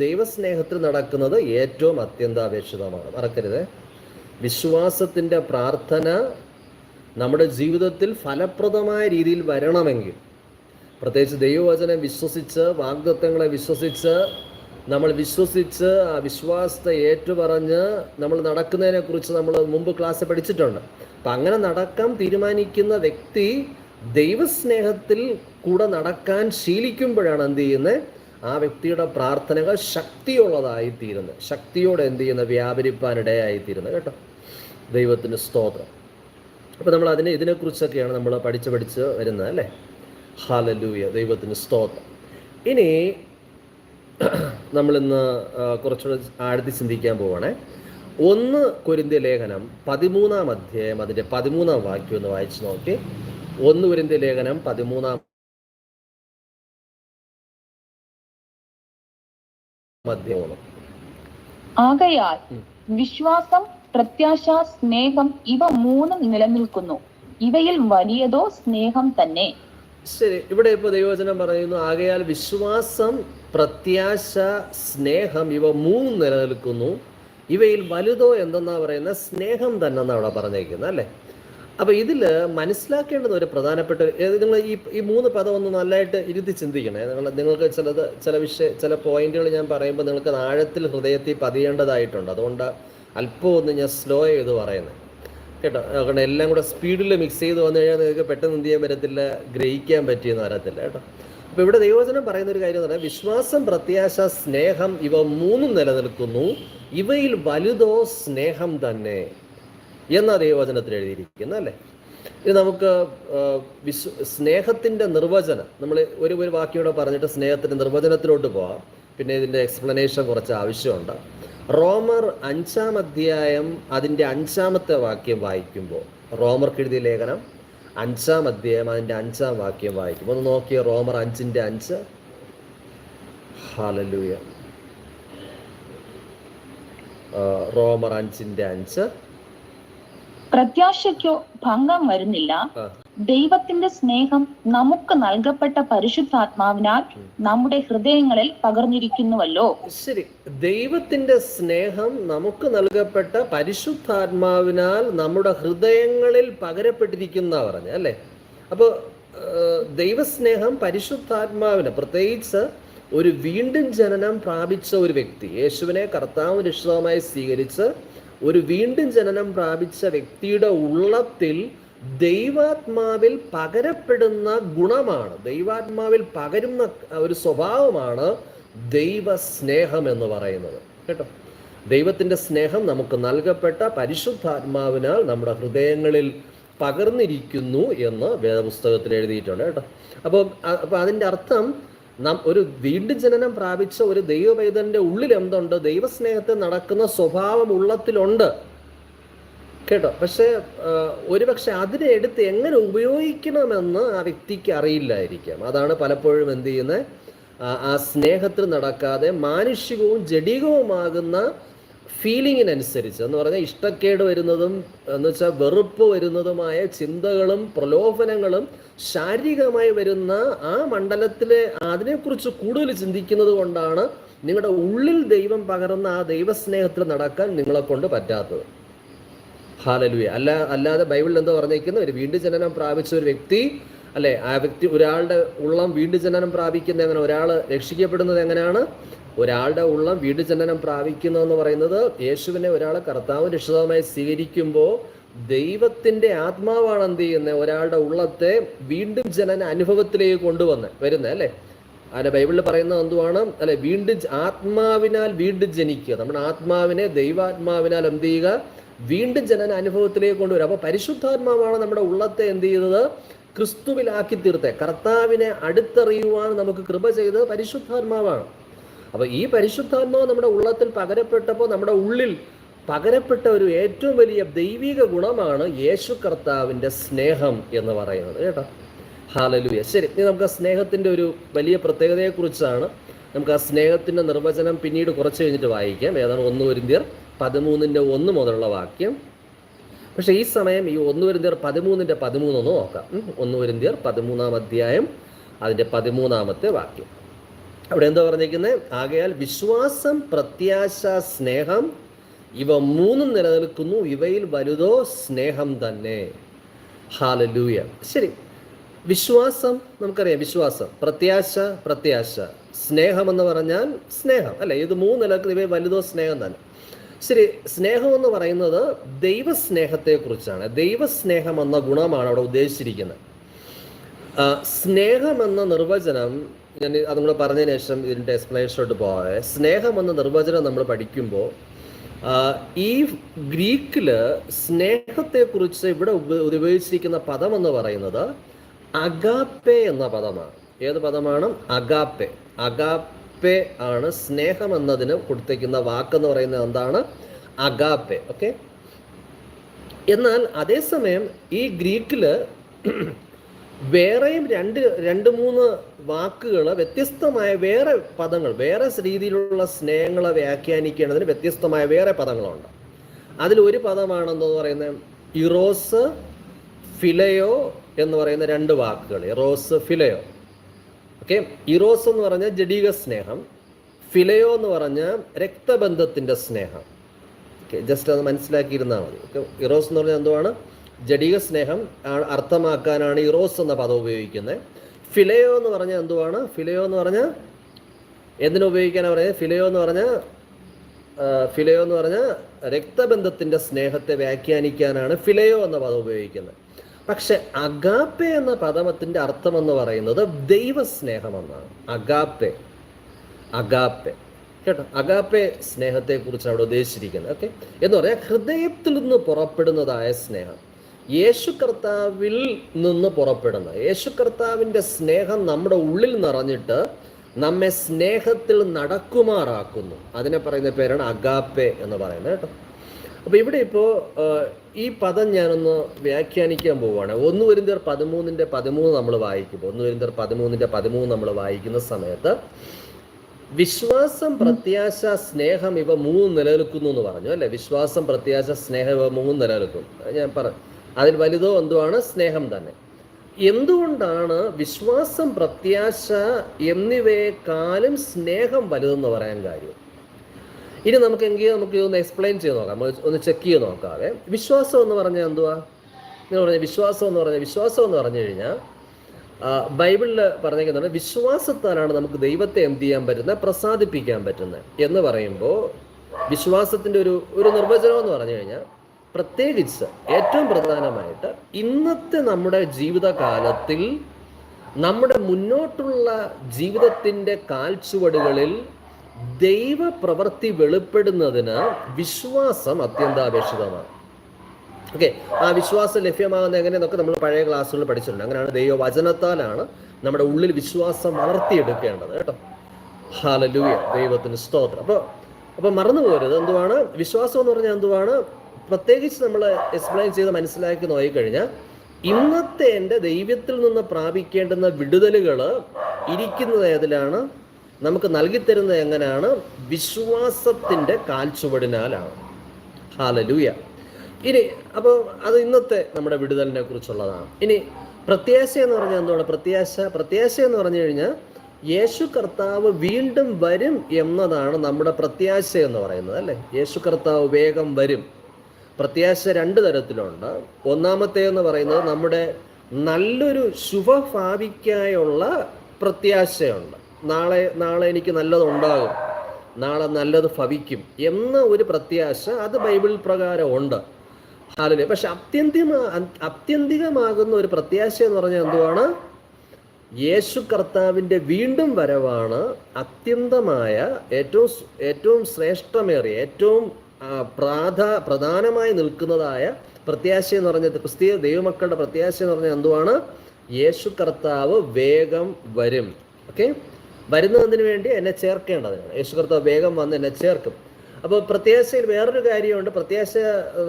ദൈവസ്നേഹത്തിൽ നടക്കുന്നത് ഏറ്റവും അത്യന്താപേക്ഷിതമാണ്. മറക്കരുത്, വിശ്വാസത്തിൻ്റെ പ്രാർത്ഥന നമ്മുടെ ജീവിതത്തിൽ ഫലപ്രദമായ രീതിയിൽ വരണമെങ്കിൽ, പ്രത്യേകിച്ച് ദൈവവചനം വിശ്വസിച്ച്, വാഗ്ദത്തങ്ങളെ വിശ്വസിച്ച്, നമ്മൾ വിശ്വസിച്ച് ആ വിശ്വാസത്തെ ഏറ്റുപറഞ്ഞ് നമ്മൾ നടക്കുന്നതിനെക്കുറിച്ച് നമ്മൾ മുമ്പ് ക്ലാസ്സിൽ പഠിച്ചിട്ടുണ്ട്. അപ്പം അങ്ങനെ നടക്കാൻ തീരുമാനിക്കുന്ന വ്യക്തി ദൈവസ്നേഹത്തിൽ കൂടെ നടക്കാൻ ശീലിക്കുമ്പോഴാണ് എന്ത് ചെയ്യുന്നത്? ആ വ്യക്തിയുടെ പ്രാർത്ഥനകൾ ശക്തിയുള്ളതായിത്തീരുന്നത്, ശക്തിയോടെ എന്ത് ചെയ്യുന്നത്? വ്യാപരിപ്പാനിടയായിത്തീരുന്നത് കേട്ടോ. ദൈവത്തിന് സ്തോത്രം. അപ്പോൾ നമ്മൾ ഇതിനെക്കുറിച്ചൊക്കെയാണ് നമ്മൾ പഠിച്ച് വരുന്നത് അല്ലേ. ഹല്ലേലൂയ, ദൈവത്തിന് സ്തോത്രം. ഇനി നമ്മളിന്ന് കുറച്ചുകൂടെ ആഴ്ത്തി ചിന്തിക്കാൻ പോവാണേ. 1 കൊരിന്ത്യർ ലേഖനം 13-ാം അധ്യായം അതിൻ്റെ 13-ാം വാക്യം ഒന്ന് വായിച്ചു നോക്കി. 1 കൊരിന്ത്യർ ലേഖനം 13-ാം അധ്യായം. ആകയാൽ വിശ്വാസം, പ്രത്യാശ, സ്നേഹം ഇവ 3 നിലനിൽക്കുന്നു. ഇവയിൽ വലിയതോ സ്നേഹം തന്നെ. ശരി, ഇവിടെ ഇപ്പോൾ ദൈവവചനം പറയുന്നു, ആകയാൽ വിശ്വാസം, പ്രത്യാശ, സ്നേഹം ഇവ 3 നിലനിൽക്കുന്നു. ഇവയിൽ വലുതോ എന്തെന്നാ പറയുന്നത്? സ്നേഹം തന്നെ എന്നാണ് അവിടെ പറഞ്ഞേക്കുന്നത് അല്ലേ. അപ്പോൾ ഇതിൽ മനസ്സിലാക്കേണ്ടുന്ന ഒരു പ്രധാനപ്പെട്ട, നിങ്ങൾ ഈ 3 പദം ഒന്ന് നല്ലതായിട്ട് ഇരുത്തി ചിന്തിക്കണേ. നിങ്ങൾക്ക് ചില പോയിന്റുകൾ ഞാൻ പറയുമ്പോൾ നിങ്ങൾക്ക് ആഴത്തിൽ ഹൃദയത്തിൽ പതിയേണ്ടതായിട്ടുണ്ട്. അതുകൊണ്ട് അല്പം ഒന്ന് ഞാൻ സ്ലോ ചെയ്ത് പറയുന്നത് കേട്ടോ. കാരണം എല്ലാം കൂടെ സ്പീഡിൽ മിക്സ് ചെയ്ത് വന്നു കഴിഞ്ഞാൽ നിങ്ങൾക്ക് പെട്ടെന്ന് എന്ത് ചെയ്യാൻ പറ്റത്തില്ല, ഗ്രഹിക്കാൻ പറ്റിയെന്ന് വരത്തില്ല കേട്ടോ. അപ്പോൾ ഇവിടെ ദൈവവചനം പറയുന്ന ഒരു കാര്യം എന്ന് പറഞ്ഞാൽ, വിശ്വാസം, പ്രത്യാശ, സ്നേഹം ഇവ 3 നിലനിൽക്കുന്നു. ഇവയിൽ വലുതോ സ്നേഹം തന്നെ എന്ന ദൈവവചനത്തിൽ എഴുതിയിരിക്കുന്നു അല്ലേ. ഇത് നമുക്ക് സ്നേഹത്തിൻ്റെ നിർവചനം നമ്മൾ ഒരു വാക്യോടെ പറഞ്ഞിട്ട് സ്നേഹത്തിൻ്റെ നിർവചനത്തിലോട്ട് പോകാം. പിന്നെ ഇതിൻ്റെ എക്സ്പ്ലനേഷൻ കുറച്ച് ആവശ്യമുണ്ട്. റോമർ 5-ാം അധ്യായം അതിൻ്റെ 5-ാമത്തെ വാക്യം വായിക്കുമ്പോൾ, റോമർക്ക് എഴുതിയ ലേഖനം 5-ാം അധ്യായം അതിൻ്റെ 5-ാം വാക്യം വായിക്കുമ്പോൾ ഒന്ന് നോക്കിയ റോമർ 5:5. ഹല്ലേലൂയ. റോമർ 5:5. പ്രത്യാശയ്ക്കോ ഭംഗം വരുന്നില്ല. ദൈവത്തിന്റെ സ്നേഹം നമുക്ക് നൽകപ്പെട്ട പരിശുദ്ധാത്മാവിനാൽ നമ്മുടെ ഹൃദയങ്ങളിൽ പകർന്നിരിക്കുന്നുവല്ലോ. ശരി, ദൈവത്തിന്റെ സ്നേഹം നമുക്ക് നൽകപ്പെട്ട പരിശുദ്ധാത്മാവിനാൽ നമ്മുടെ ഹൃദയങ്ങളിൽ പകരപ്പെട്ടിരിക്കുന്ന പറഞ്ഞ അല്ലേ. അപ്പോൾ ദൈവസ്നേഹം പരിശുദ്ധാത്മാവിന്, പ്രത്യേകിച്ച് ഒരു വീണ്ടും ജനനം പ്രാപിച്ച ഒരു വ്യക്തി, യേശുവിനെ കർത്താവും രക്ഷിതാവുമായി സ്വീകരിച്ച് ഒരു വീണ്ടും ജനനം പ്രാപിച്ച വ്യക്തിയുടെ ഉള്ളത്തിൽ ദൈവാത്മാവിൽ പകരപ്പെടുന്ന ഗുണമാണ്, ദൈവാത്മാവിൽ പകരുന്ന ഒരു സ്വഭാവമാണ് ദൈവസ്നേഹം എന്ന് പറയുന്നത് കേട്ടോ. ദൈവത്തിൻ്റെ സ്നേഹം നമുക്ക് നൽകപ്പെട്ട പരിശുദ്ധാത്മാവിനാൽ നമ്മുടെ ഹൃദയങ്ങളിൽ പകർന്നിരിക്കുന്നു എന്ന് വേദപുസ്തകത്തിൽ എഴുതിയിട്ടുണ്ട് കേട്ടോ. അപ്പോൾ അതിൻ്റെ അർത്ഥം, ഒരു വീണ്ടും ജനനം പ്രാപിച്ച ഒരു ദൈവപൈതലിൻ്റെ ഉള്ളിൽ എന്തുണ്ട്? ദൈവസ്നേഹത്തിൽ നടക്കുന്ന സ്വഭാവം ഉള്ളത്തിലുണ്ട് കേട്ടോ. പക്ഷേ ഒരുപക്ഷെ അതിനെ എടുത്ത് എങ്ങനെ ഉപയോഗിക്കണമെന്ന് ആ വ്യക്തിക്ക് അറിയില്ലായിരിക്കാം. അതാണ് പലപ്പോഴും എന്ത് ചെയ്യുന്നത്, ആ സ്നേഹത്തിൽ നടക്കാതെ മാനുഷികവും ജഡികവുമാകുന്ന ഫീലിങ്ങിനനുസരിച്ച് എന്ന് പറഞ്ഞാൽ ഇഷ്ടക്കേട് വരുന്നതും എന്ന് വെച്ചാൽ വെറുപ്പ് വരുന്നതുമായ ചിന്തകളും പ്രലോഭനങ്ങളും ശാരീരികമായി വരുന്ന ആ മണ്ഡലത്തിലെ അതിനെക്കുറിച്ച് കൂടുതൽ ചിന്തിക്കുന്നത് കൊണ്ടാണ് നിങ്ങളുടെ ഉള്ളിൽ ദൈവം പകർന്ന ആ ദൈവസ്നേഹത്തിൽ നടക്കാൻ നിങ്ങളെ കൊണ്ട് പറ്റാത്തത്. ഹല്ലേലൂയ. അല്ലാതെ ബൈബിളിൽ എന്തോ പറഞ്ഞേക്കുന്നത്, ഒരു വീണ്ടും ജനനം പ്രാപിച്ച ഒരു വ്യക്തി അല്ലെ, ആ വ്യക്തി, ഒരാളുടെ ഉള്ളം വീണ്ടും ജനനം പ്രാപിക്കുന്നത് എങ്ങനെ, ഒരാൾ രക്ഷിക്കപ്പെടുന്നത് എങ്ങനെയാണ്? ഒരാളുടെ ഉള്ളം വീണ്ടും ജനനം പ്രാപിക്കുന്നു എന്ന് പറയുന്നത്, യേശുവിനെ ഒരാളെ കർത്താവും രക്ഷിതാവുമായി സ്വീകരിക്കുമ്പോൾ ദൈവത്തിൻ്റെ ആത്മാവാണ് എന്ത് ചെയ്യുന്നത്, ഒരാളുടെ ഉള്ളത്തെ വീണ്ടും ജനന അനുഭവത്തിലേക്ക് വരുന്നത് അല്ലേ. അതിൻ്റെ ബൈബിളിൽ പറയുന്നത് എന്തുവാണ് അല്ലെ, ആത്മാവിനാൽ വീണ്ടും ജനിക്കുക. നമ്മുടെ ആത്മാവിനെ ദൈവാത്മാവിനാൽ എന്ത് ചെയ്യുക, വീണ്ടും ജനന അനുഭവത്തിലേക്ക് കൊണ്ടുവരും. അപ്പോൾ പരിശുദ്ധാത്മാവാണ് നമ്മുടെ ഉള്ളത്തെ എന്ത് ചെയ്തത്, ക്രിസ്തുവിലാക്കി തീർത്തെ. കർത്താവിനെ അടുത്തറിയുവാൻ നമുക്ക് കൃപ ചെയ്തത് പരിശുദ്ധാത്മാവാണ്. അപ്പോൾ ഈ പരിശുദ്ധാത്മാവ് നമ്മുടെ ഉള്ളത്തിൽ പകരപ്പെട്ടപ്പോൾ നമ്മുടെ ഉള്ളിൽ പകരപ്പെട്ട ഒരു ഏറ്റവും വലിയ ദൈവിക ഗുണമാണ് യേശു കർത്താവിൻ്റെ സ്നേഹം എന്ന് പറയുന്നത് കേട്ടോ. ഹല്ലേലൂയ. ശരി, ഇനി നമുക്ക് ആ സ്നേഹത്തിൻ്റെ ഒരു വലിയ പ്രത്യേകതയെക്കുറിച്ചാണ്. നമുക്ക് ആ സ്നേഹത്തിൻ്റെ നിർവചനം പിന്നീട് കുറച്ച് കഴിഞ്ഞിട്ട് വായിക്കാം. ഏതാണ് 1 കൊരിന്ത്യർ 13:1 മുതലുള്ള വാക്യം. പക്ഷേ ഈ സമയം ഈ 1 കൊരിന്ത്യർ 13:13 ഒന്ന് നോക്കാം. 1 കൊരിന്ത്യർ 13-ാം അധ്യായം അതിൻ്റെ 13-ാമത്തെ വാക്യം. അവിടെ എന്താ പറഞ്ഞിരിക്കുന്നത്? ആകയാൽ വിശ്വാസം, പ്രത്യാശ, സ്നേഹം ഇവ മൂന്നും നിലനിൽക്കുന്നു, ഇവയിൽ വലുതോ സ്നേഹം തന്നെ. ഹല്ലേലൂയ. ശരി, വിശ്വാസം നമുക്കറിയാം, വിശ്വാസം, പ്രത്യാശ, സ്നേഹം എന്ന് പറഞ്ഞാൽ സ്നേഹം അല്ലേ? ഇത് മൂന്ന് നിലനിൽക്കുന്ന, ഇവയിൽ വലുതോ സ്നേഹം തന്നെ. ശരി, സ്നേഹം എന്ന് പറയുന്നത് ദൈവസ്നേഹത്തെക്കുറിച്ചാണ്. ദൈവസ്നേഹം എന്ന ഗുണമാണ് അവിടെ ഉദ്ദേശിച്ചിരിക്കുന്നത്. സ്നേഹം എന്ന നിർവചനം ഞാൻ അതും കൂടെ പറഞ്ഞതിന് ശേഷം ഇതിൻ്റെ എക്സ്പ്ലനേഷനോട്ട് പോകാതെ, സ്നേഹം എന്ന നിർവചനം നമ്മൾ പഠിക്കുമ്പോൾ ഈ ഗ്രീക്കിൽ സ്നേഹത്തെക്കുറിച്ച് ഇവിടെ ഉപയോഗിച്ചിരിക്കുന്ന പദം എന്ന് പറയുന്നത് അഗാപ്പെ എന്ന പദമാണ്. ഏത് പദമാണ്? അഗാപ്പെ. അഗാപ്പെ ആണ് സ്നേഹം എന്നതിന് കൊടുത്തിരിക്കുന്ന വാക്കെന്ന് പറയുന്നത്. എന്താണ്? അഗാപ്പെ. ഓക്കെ. എന്നാൽ അതേസമയം ഈ ഗ്രീക്കിൽ വേറെയും രണ്ട് മൂന്ന് വാക്കുകൾ, വ്യത്യസ്തമായ വേറെ പദങ്ങൾ, വേറെ രീതിയിലുള്ള സ്നേഹങ്ങളെ വ്യാഖ്യാനിക്കേണ്ടതിന് വ്യത്യസ്തമായ വേറെ പദങ്ങളുണ്ട്. അതിലൊരു പദമാണെന്ന് പറയുന്നത് ഇറോസ്, ഫിലയോ എന്ന് പറയുന്ന രണ്ട് വാക്കുകൾ. ഇറോസ്, ഫിലയോ. ഓക്കെ. ഇറോസ് എന്ന് പറഞ്ഞാൽ ജഡീക സ്നേഹം, ഫിലയോ എന്ന് പറഞ്ഞാൽ രക്തബന്ധത്തിൻ്റെ സ്നേഹം. ഓക്കെ, ജസ്റ്റ് അത് മനസ്സിലാക്കിയിരുന്നാൽ മതി. ഓക്കെ. ഇറോസ് എന്ന് പറഞ്ഞാൽ എന്തുവാണ്? ജഡീക സ്നേഹം അർത്ഥമാക്കാനാണ് ഇറോസ് എന്ന പദം ഉപയോഗിക്കുന്നത്. ഫിലയോ എന്ന് പറഞ്ഞാൽ എന്തുവാണ്? ഫിലയോ എന്ന് പറഞ്ഞാൽ എന്തിനുപയോഗിക്കാനാണ് പറയുന്നത്? ഫിലയോ എന്ന് പറഞ്ഞാൽ രക്തബന്ധത്തിൻ്റെ സ്നേഹത്തെ വ്യാഖ്യാനിക്കാനാണ് ഫിലയോ എന്ന പദം ഉപയോഗിക്കുന്നത്. പക്ഷെ അഗാപ്പെ എന്ന പദത്തിൻ്റെ അർത്ഥം എന്ന് പറയുന്നത് ദൈവസ്നേഹമെന്നാണ്. അഗാപ്പെ കേട്ടോ, അഗാപ്പെ സ്നേഹത്തെക്കുറിച്ച് അവിടെ ഉദ്ദേശിച്ചിരിക്കുന്നത്. ഓക്കെ. എന്ന് പറഞ്ഞാൽ ഹൃദയത്തിൽ നിന്ന് പുറപ്പെടുന്നതായ സ്നേഹം, യേശു കർത്താവിൽ നിന്ന് പുറപ്പെടുന്ന, യേശു കർത്താവിൻ്റെ സ്നേഹം നമ്മുടെ ഉള്ളിൽ നിറഞ്ഞിട്ട് നമ്മെ സ്നേഹത്തിൽ നടക്കുമാറാക്കുന്നു. അതിനെ പറയുന്ന പേരാണ് അഗാപ്പെ എന്ന് പറയുന്നത് കേട്ടോ. അപ്പോൾ ഇവിടെ ഇപ്പോൾ ഈ പദം ഞാനൊന്ന് വ്യാഖ്യാനിക്കാൻ പോവുകയാണ്. 1 കൊരിന്ത്യർ 13:13 നമ്മൾ വായിക്കുമ്പോൾ, 1 കൊരിന്ത്യർ 13:13 നമ്മൾ വായിക്കുന്ന സമയത്ത് വിശ്വാസം, പ്രത്യാശ, സ്നേഹം ഇവ മൂന്ന് നിലനിൽക്കുന്നു എന്ന് പറഞ്ഞു അല്ലേ? വിശ്വാസം, പ്രത്യാശ, സ്നേഹം ഇവ മൂന്ന് നിലനിൽക്കും. ഞാൻ പറഞ്ഞു, അതിൽ വലുതോ എന്തുവാണ്? സ്നേഹം തന്നെ. എന്തുകൊണ്ടാണ് വിശ്വാസം, പ്രത്യാശ എന്നിവയെക്കാളും സ്നേഹം വലുതെന്ന് പറയാൻ കാര്യം? ഇനി നമുക്ക് ഇതൊന്ന് എക്സ്പ്ലെയിൻ ചെയ്ത് നോക്കാം, ഒന്ന് ചെക്ക് ചെയ്ത് നോക്കാതെ. വിശ്വാസം എന്ന് പറഞ്ഞാൽ എന്തുവാ? നിങ്ങൾ പറഞ്ഞ വിശ്വാസം എന്ന് പറഞ്ഞു കഴിഞ്ഞാൽ ബൈബിളിൽ പറഞ്ഞിരിക്കുന്നത് വിശ്വാസത്താലാണ് നമുക്ക് ദൈവത്തെ എന്ത് ചെയ്യാൻ പറ്റുന്നത്? പ്രസാദിപ്പിക്കാൻ പറ്റുന്നത് എന്ന് പറയുമ്പോൾ വിശ്വാസത്തിൻ്റെ ഒരു നിർവചനം എന്ന് പറഞ്ഞു കഴിഞ്ഞാൽ, പ്രത്യേകിച്ച് ഏറ്റവും പ്രധാനമായിട്ട് ഇന്നത്തെ നമ്മുടെ ജീവിതകാലത്തിൽ നമ്മുടെ മുന്നോട്ടുള്ള ജീവിതത്തിൻ്റെ കാൽച്ചുവടുകളിൽ ദൈവപ്രവൃത്തി വെളിപ്പെടുന്നതിന് വിശ്വാസം അത്യന്താപേക്ഷിതമാണ്. ഓക്കെ. ആ വിശ്വാസം ലഭ്യമാകുന്നത് എങ്ങനെയെന്നൊക്കെ നമ്മൾ പഴയ ക്ലാസ്സുകളിൽ പഠിച്ചിട്ടുണ്ട്. അങ്ങനെയാണ് ദൈവവചനത്താലാണ് നമ്മുടെ ഉള്ളിൽ വിശ്വാസം വളർത്തിയെടുക്കേണ്ടത് കേട്ടോ. ഹല്ലേലൂയ, ദൈവത്തിന് സ്തോത്രം. അപ്പോൾ മറന്നു പോകരുത്. എന്തുവാണ് വിശ്വാസം എന്ന് പറഞ്ഞാൽ? എന്തുവാണ്? പ്രത്യേകിച്ച് നമ്മൾ എക്സ്പ്ലെയിൻ ചെയ്ത് മനസ്സിലാക്കി നോക്കിക്കഴിഞ്ഞാൽ, ഇന്നത്തെ എൻ്റെ ദൈവത്തിൽ നിന്ന് പ്രാപിക്കേണ്ടുന്ന വിടുതലുകൾ ഇരിക്കുന്നത് ഏതിലാണ്? നമുക്ക് നൽകിത്തരുന്നത് എങ്ങനെയാണ്? വിശ്വാസത്തിൻ്റെ കാൽച്ചുവടിനാലാണ്. ഹല്ലേലൂയ. ഇനി അപ്പോൾ അത് ഇന്നത്തെ നമ്മുടെ വിടുതലിനെ കുറിച്ചുള്ളതാണ്. ഇനി പ്രത്യാശ എന്ന് പറഞ്ഞാൽ എന്താണ്? പ്രത്യാശ എന്ന് പറഞ്ഞു കഴിഞ്ഞാൽ യേശു കർത്താവ് വീണ്ടും വരും എന്നതാണ് നമ്മുടെ പ്രത്യാശ എന്ന് പറയുന്നത് അല്ലേ? യേശു കർത്താവ് വേഗം വരും. പ്രത്യാശ രണ്ട് തരത്തിലുണ്ട്. ഒന്നാമത്തെ എന്ന് പറയുന്നത് നമ്മുടെ നല്ലൊരു ശുഭഭാവിക്കായുള്ള പ്രത്യാശയുണ്ട്. നാളെ എനിക്ക് നല്ലതുണ്ടാകും, നാളെ നല്ലത് ഭവിക്കും എന്ന ഒരു പ്രത്യാശ, അത് ബൈബിൾ പ്രകാരം ഉണ്ട്. ഹല്ലേലൂയ. പക്ഷെ അത്യന്തികമാകുന്ന ഒരു പ്രത്യാശ എന്ന് പറഞ്ഞാൽ എന്തുവാണ്? യേശു കർത്താവിൻ്റെ വീണ്ടും വരവാണ് അത്യന്തമായ, ഏറ്റവും ശ്രേഷ്ഠമേറിയ, ഏറ്റവും പ്രധാനമായി നിൽക്കുന്നതായ പ്രത്യാശ എന്ന് പറഞ്ഞത്. ക്രിസ്തീയ ദൈവമക്കളുടെ പ്രത്യാശ എന്ന് പറഞ്ഞാൽ എന്തുവാണ്? യേശു കർത്താവ് വേഗം വരും. ഓക്കെ. വരുന്നതിന് വേണ്ടി എന്നെ ചേർക്കേണ്ടതിനാണ്. യേശു കർത്താവ് വേഗം വന്ന് എന്നെ ചേർക്കും. അപ്പോൾ പ്രത്യാശയിൽ വേറൊരു കാര്യമുണ്ട്. പ്രത്യാശ,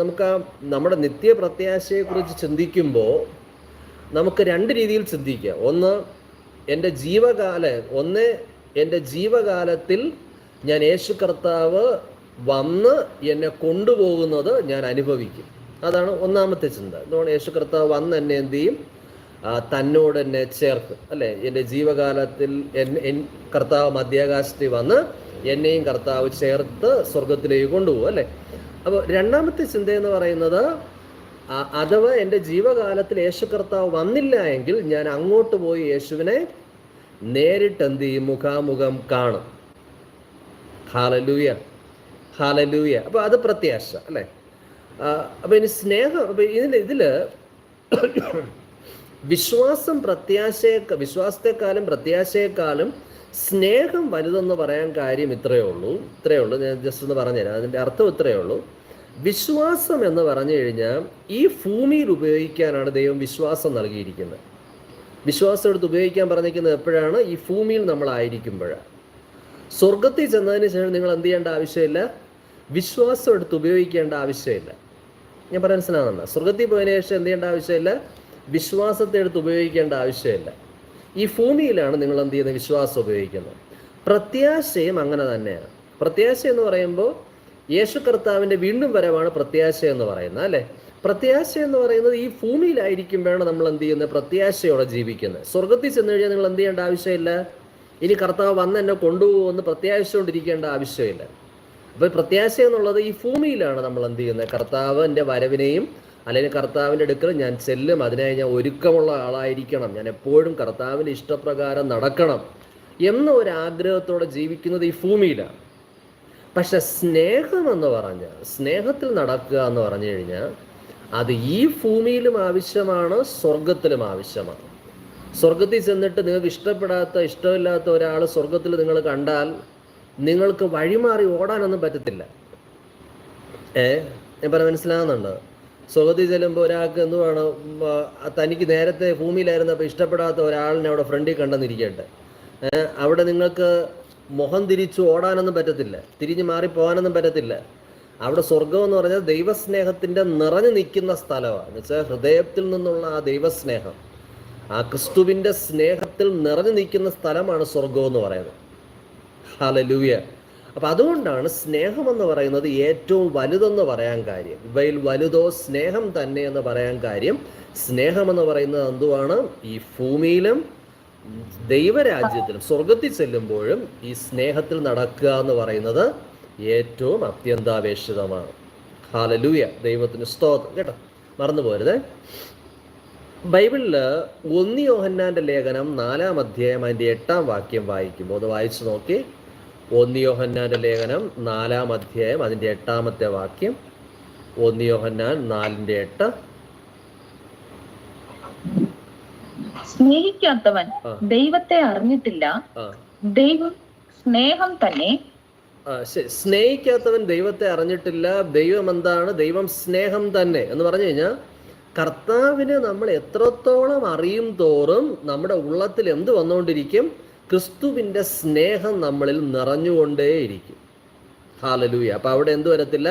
നമുക്ക് നമ്മുടെ നിത്യ പ്രത്യാശയെക്കുറിച്ച് ചിന്തിക്കുമ്പോൾ നമുക്ക് രണ്ട് രീതിയിൽ ചിന്തിക്കാം. ഒന്ന്, എൻ്റെ ജീവകാലത്തിൽ ഞാൻ യേശു കർത്താവ് വന്ന് എന്നെ കൊണ്ടുപോകുന്നത് ഞാൻ അനുഭവിക്കും. അതാണ് ഒന്നാമത്തെ ചിന്ത. അതുകൊണ്ട് യേശു കർത്താവ് വന്ന് എന്നെ എന്ത് ചെയ്യും? തന്നോട് എന്നെ ചേർത്ത്, അല്ലേ? എൻ്റെ ജീവകാലത്തിൽ കർത്താവ് മധ്യാകാശത്തിൽ വന്ന് എന്നെയും കർത്താവ് ചേർത്ത് സ്വർഗത്തിലേക്ക് കൊണ്ടുപോകും, അല്ലേ? അപ്പോൾ രണ്ടാമത്തെ ചിന്തയെന്ന് പറയുന്നത്, അഥവാ എൻ്റെ ജീവകാലത്തിൽ യേശു കർത്താവ് വന്നില്ല എങ്കിൽ ഞാൻ അങ്ങോട്ട് പോയി യേശുവിനെ നേരിട്ട് എന്ത് ചെയ്യും? മുഖാമുഖം കാണും. Hallelujah, hallelujah. അപ്പോൾ അത് പ്രത്യാശ, അല്ലേ? അപ്പോൾ ഇനി സ്നേഹം, അപ്പോൾ ഇതില് വിശ്വാസത്തെക്കാളും പ്രത്യാശയെക്കാളും സ്നേഹം വലുതെന്ന് പറയാൻ കാര്യം ഇത്രയേ ഉള്ളൂ. ഞാൻ ജസ്റ്റ് ഒന്ന് പറഞ്ഞുതരാം. അതിൻ്റെ അർത്ഥം ഇത്രയേ ഉള്ളൂ. വിശ്വാസം എന്ന് പറഞ്ഞു കഴിഞ്ഞാൽ ഈ ഭൂമിയിൽ ഉപയോഗിക്കാനാണ് ദൈവം വിശ്വാസം നൽകിയിരിക്കുന്നത്. വിശ്വാസം എടുത്ത് ഉപയോഗിക്കാൻ പറഞ്ഞിരിക്കുന്നത് എപ്പോഴാണ്? ഈ ഭൂമിയിൽ നമ്മളായിരിക്കുമ്പോഴാണ്. സ്വർഗത്തിൽ ചെന്നതിന് ശേഷം നിങ്ങൾ എന്ത് ചെയ്യേണ്ട ആവശ്യമില്ല? വിശ്വാസം എടുത്ത് ഉപയോഗിക്കേണ്ട ആവശ്യമില്ല. ഞാൻ പറയാൻ മനസ്സിലാകുന്നുണ്ട്. സ്വർഗത്തിൽ പോയതിനു ശേഷം എന്ത് ചെയ്യേണ്ട ആവശ്യമില്ല? വിശ്വാസത്തെ എടുത്ത് ഉപയോഗിക്കേണ്ട ആവശ്യമില്ല. ഈ ഭൂമിയിലാണ് നിങ്ങൾ എന്ത് ചെയ്യുന്നത്? വിശ്വാസം ഉപയോഗിക്കുന്നത്. പ്രത്യാശയും അങ്ങനെ തന്നെയാണ്. പ്രത്യാശ എന്ന് പറയുമ്പോൾ യേശു കർത്താവിൻ്റെ വീണ്ടും വരവാണ് പ്രത്യാശ എന്ന് പറയുന്നത്, അല്ലേ? പ്രത്യാശ എന്ന് പറയുന്നത് ഈ ഭൂമിയിലായിരിക്കുമ്പോഴാണ് നമ്മൾ എന്ത് ചെയ്യുന്നത്? പ്രത്യാശയോടെ ജീവിക്കുന്നത്. സ്വർഗത്തിൽ ചെന്ന് കഴിഞ്ഞാൽ നിങ്ങൾ എന്ത് ചെയ്യേണ്ട ആവശ്യമില്ല. ഇനി കർത്താവ് വന്ന് എന്നെ കൊണ്ടുപോകുമെന്ന് പ്രത്യാശയോണ്ടിരിക്കേണ്ട ആവശ്യമില്ല. അപ്പോൾ പ്രത്യാശ എന്നുള്ളത് ഈ ഭൂമിയിലാണ് നമ്മൾ എന്ത് ചെയ്യുന്നത്? കർത്താവിൻ്റെ വരവിനെയും അല്ലെങ്കിൽ കർത്താവിൻ്റെ അടുക്കൽ ഞാൻ ചെല്ലും, അതിനായി ഞാൻ ഒരുക്കമുള്ള ആളായിരിക്കണം, ഞാൻ എപ്പോഴും കർത്താവിൻ്റെ ഇഷ്ടപ്രകാരം നടക്കണം എന്ന ഒരു ആഗ്രഹത്തോടെ ജീവിക്കുന്നത് ഈ ഭൂമിയിലാണ്. പക്ഷെ സ്നേഹത്തിൽ നടക്കുക എന്ന് പറഞ്ഞു കഴിഞ്ഞാൽ അത് ഈ ഭൂമിയിലും ആവശ്യമാണ്, സ്വർഗത്തിലും ആവശ്യമാണ്. സ്വർഗത്തിൽ ചെന്നിട്ട് നിങ്ങൾക്ക് ഇഷ്ടമില്ലാത്ത ഒരാൾ സ്വർഗത്തിൽ നിങ്ങൾ കണ്ടാൽ നിങ്ങൾക്ക് വഴിമാറി ഓടാനൊന്നും പറ്റത്തില്ല. ഞാൻ പറഞ്ഞ മനസ്സിലാകുന്നുണ്ടോ? സ്വർഗത്തിൽ ചെല്ലുമ്പോൾ ഒരാൾക്ക് എന്തുവാണ്, തനിക്ക് നേരത്തെ ഭൂമിയിലായിരുന്നപ്പോൾ ഇഷ്ടപ്പെടാത്ത ഒരാളിനെ അവിടെ ഫ്രണ്ടിൽ കണ്ടെന്നിരിക്കട്ടെ, അവിടെ നിങ്ങൾക്ക് മുഖം തിരിച്ചു ഓടാനൊന്നും പറ്റത്തില്ല, തിരിഞ്ഞു മാറിപ്പോകാനൊന്നും പറ്റത്തില്ല. അവിടെ സ്വർഗം എന്ന് പറഞ്ഞാൽ ദൈവസ്നേഹത്തിൻ്റെ നിറഞ്ഞു നിൽക്കുന്ന സ്ഥലമാണ്. എന്ന് വെച്ചാൽ ഹൃദയത്തിൽ നിന്നുള്ള ആ ദൈവസ്നേഹം, ആ ക്രിസ്തുവിൻ്റെ സ്നേഹത്തിൽ നിറഞ്ഞു നിൽക്കുന്ന സ്ഥലമാണ് സ്വർഗം എന്ന് പറയുന്നത്. ഹല്ലേലൂയ. അപ്പം അതുകൊണ്ടാണ് സ്നേഹമെന്ന് പറയുന്നത് ഏറ്റവും വലുതെന്ന് പറയാൻ കാര്യം. ഇവയിൽ വലുതോ സ്നേഹം തന്നെ എന്ന് പറയാൻ കാര്യം, സ്നേഹമെന്ന് പറയുന്നത് എന്തുവാണ്? ഈ ഭൂമിയിലും ദൈവരാജ്യത്തിലും സ്വർഗത്തിൽ ചെല്ലുമ്പോഴും ഈ സ്നേഹത്തിൽ നടക്കുക എന്ന് പറയുന്നത് ഏറ്റവും അത്യന്താപേക്ഷിതമാണ്. ഹല്ലേലൂയ, ദൈവത്തിന് സ്തോത്രം. കേട്ടോ, മറന്നു പോരുതേ. ബൈബിളിൽ 1 യോഹന്നാന്റെ ലേഖനം 4-ാം അധ്യായം അതിൻ്റെ 8-ാം വാക്യം വായിക്കുമ്പോൾ അത് വായിച്ചു നോക്കി. 1 യോഹന്നാന്റെ ലേഖനം 4-ാം അധ്യായം അതിൻ്റെ 8-ാമത്തെ വാക്യം. 1 യോഹന്നാൻ 4:8. സ്നേഹിക്കാത്തവൻ ദൈവത്തെ അറിഞ്ഞിട്ടില്ല, ദൈവം സ്നേഹം തന്നെ. സ്നേഹിക്കാത്തവൻ ദൈവത്തെ അറിഞ്ഞിട്ടില്ല. ദൈവം എന്താണ്? ദൈവം സ്നേഹം തന്നെ എന്ന് പറഞ്ഞു കഴിഞ്ഞാൽ കർത്താവിനെ നമ്മൾ എത്രത്തോളം അറിയും തോറും നമ്മുടെ ഉള്ളത്തിൽ എന്ത് വന്നുകൊണ്ടിരിക്കും? ക്രിസ്തുവിൻ്റെ സ്നേഹം നമ്മളിൽ നിറഞ്ഞുകൊണ്ടേയിരിക്കും. ഹല്ലേലൂയ. അപ്പം അവിടെ എന്ത് വരത്തില്ല?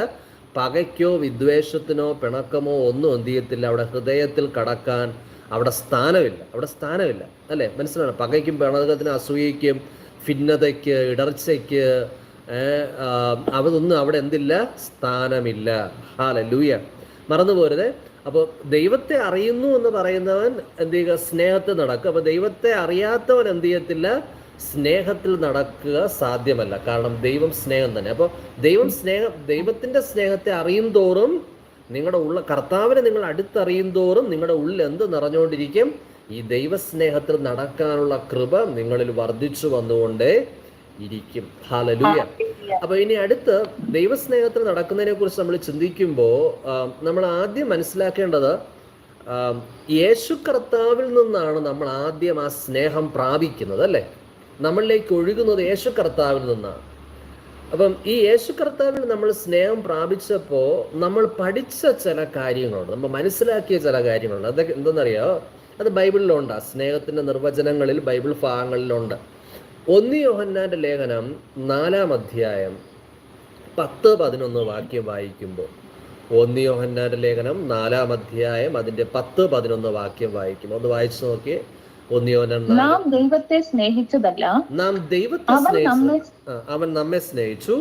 പകയ്ക്കോ വിദ്വേഷത്തിനോ പിണക്കമോ ഒന്നും എന്ത് ചെയ്യത്തില്ല. അവിടെ ഹൃദയത്തിൽ കടക്കാൻ അവിടെ സ്ഥാനമില്ല, അല്ലേ? മനസ്സിലാണ്? പകയ്ക്കും പിണക്കത്തിനും അസൂയയ്ക്കും ഭിന്നതയ്ക്ക് ഇടർച്ചയ്ക്ക് അതൊന്നും അവിടെ എന്തില്ല? സ്ഥാനമില്ല. ഹല്ലേലൂയ. മറന്നു പോരുതേ. അപ്പോൾ ദൈവത്തെ അറിയുന്നു എന്ന് പറയുന്നവൻ എന്ത് ചെയ്യുക? സ്നേഹത്തിൽ നടക്കുക. അപ്പോൾ ദൈവത്തെ അറിയാത്തവൻ എന്ത് ചെയ്യത്തില്ല? സ്നേഹത്തിൽ നടക്കുക സാധ്യമല്ല. കാരണം ദൈവം സ്നേഹം തന്നെ. അപ്പോൾ ദൈവത്തിൻ്റെ സ്നേഹത്തെ അറിയും തോറും നിങ്ങളുടെ കർത്താവിനെ നിങ്ങൾ അടുത്തറിയും തോറും നിങ്ങളുടെ ഉള്ളിൽ എന്ത് നിറഞ്ഞുകൊണ്ടിരിക്കും? ഈ ദൈവസ്നേഹത്തിൽ നടക്കാനുള്ള കൃപ നിങ്ങളിൽ വർദ്ധിച്ചു വന്നുകൊണ്ടേ ഇരിക്കും. ഹല്ലേലൂയ. അപ്പോൾ ഇനി അടുത്ത് ദൈവസ്നേഹത്തിൽ നടക്കുന്നതിനെ കുറിച്ച് നമ്മൾ ചിന്തിക്കുമ്പോൾ നമ്മൾ ആദ്യം മനസ്സിലാക്കേണ്ടത് യേശു കർത്താവിൽ നിന്നാണ് നമ്മൾ ആദ്യം ആ സ്നേഹം പ്രാപിക്കുന്നത്, അല്ലേ? നമ്മളിലേക്ക് ഒഴുകുന്നത് യേശു കർത്താവിൽ നിന്നാണ്. അപ്പം ഈ യേശു കർത്താവിൽ നമ്മൾ സ്നേഹം പ്രാപിച്ചപ്പോൾ നമ്മൾ പഠിച്ച ചില കാര്യങ്ങളുണ്ട്, നമ്മൾ മനസ്സിലാക്കിയ ചില കാര്യങ്ങളുണ്ട്. അതൊക്കെ എന്തെന്നറിയോ? അത് ബൈബിളിലുണ്ട്. ആ സ്നേഹത്തിൻ്റെ നിർവചനങ്ങളിൽ ബൈബിൾ ഭാഗങ്ങളിലുണ്ട്. 1 യോഹന്നാന്റെ ലേഖനം 4-ാം അധ്യായം 10-11 വാക്യം വായിക്കുമ്പോൾ 1 യോഹന്നാന്റെ ലേഖനം 4-ാം അധ്യായം അതിന്റെ 10-11 വാക്യം വായിക്കും. ഒന്ന് വായിച്ചു നോക്കിയേ. 1 യോഹന്നാൻ 4. നാം ദൈവത്തെ സ്നേഹിച്ചതല്ല, നാം ദൈവത്തെ അവൻ നമ്മെ സ്നേഹിച്ചു,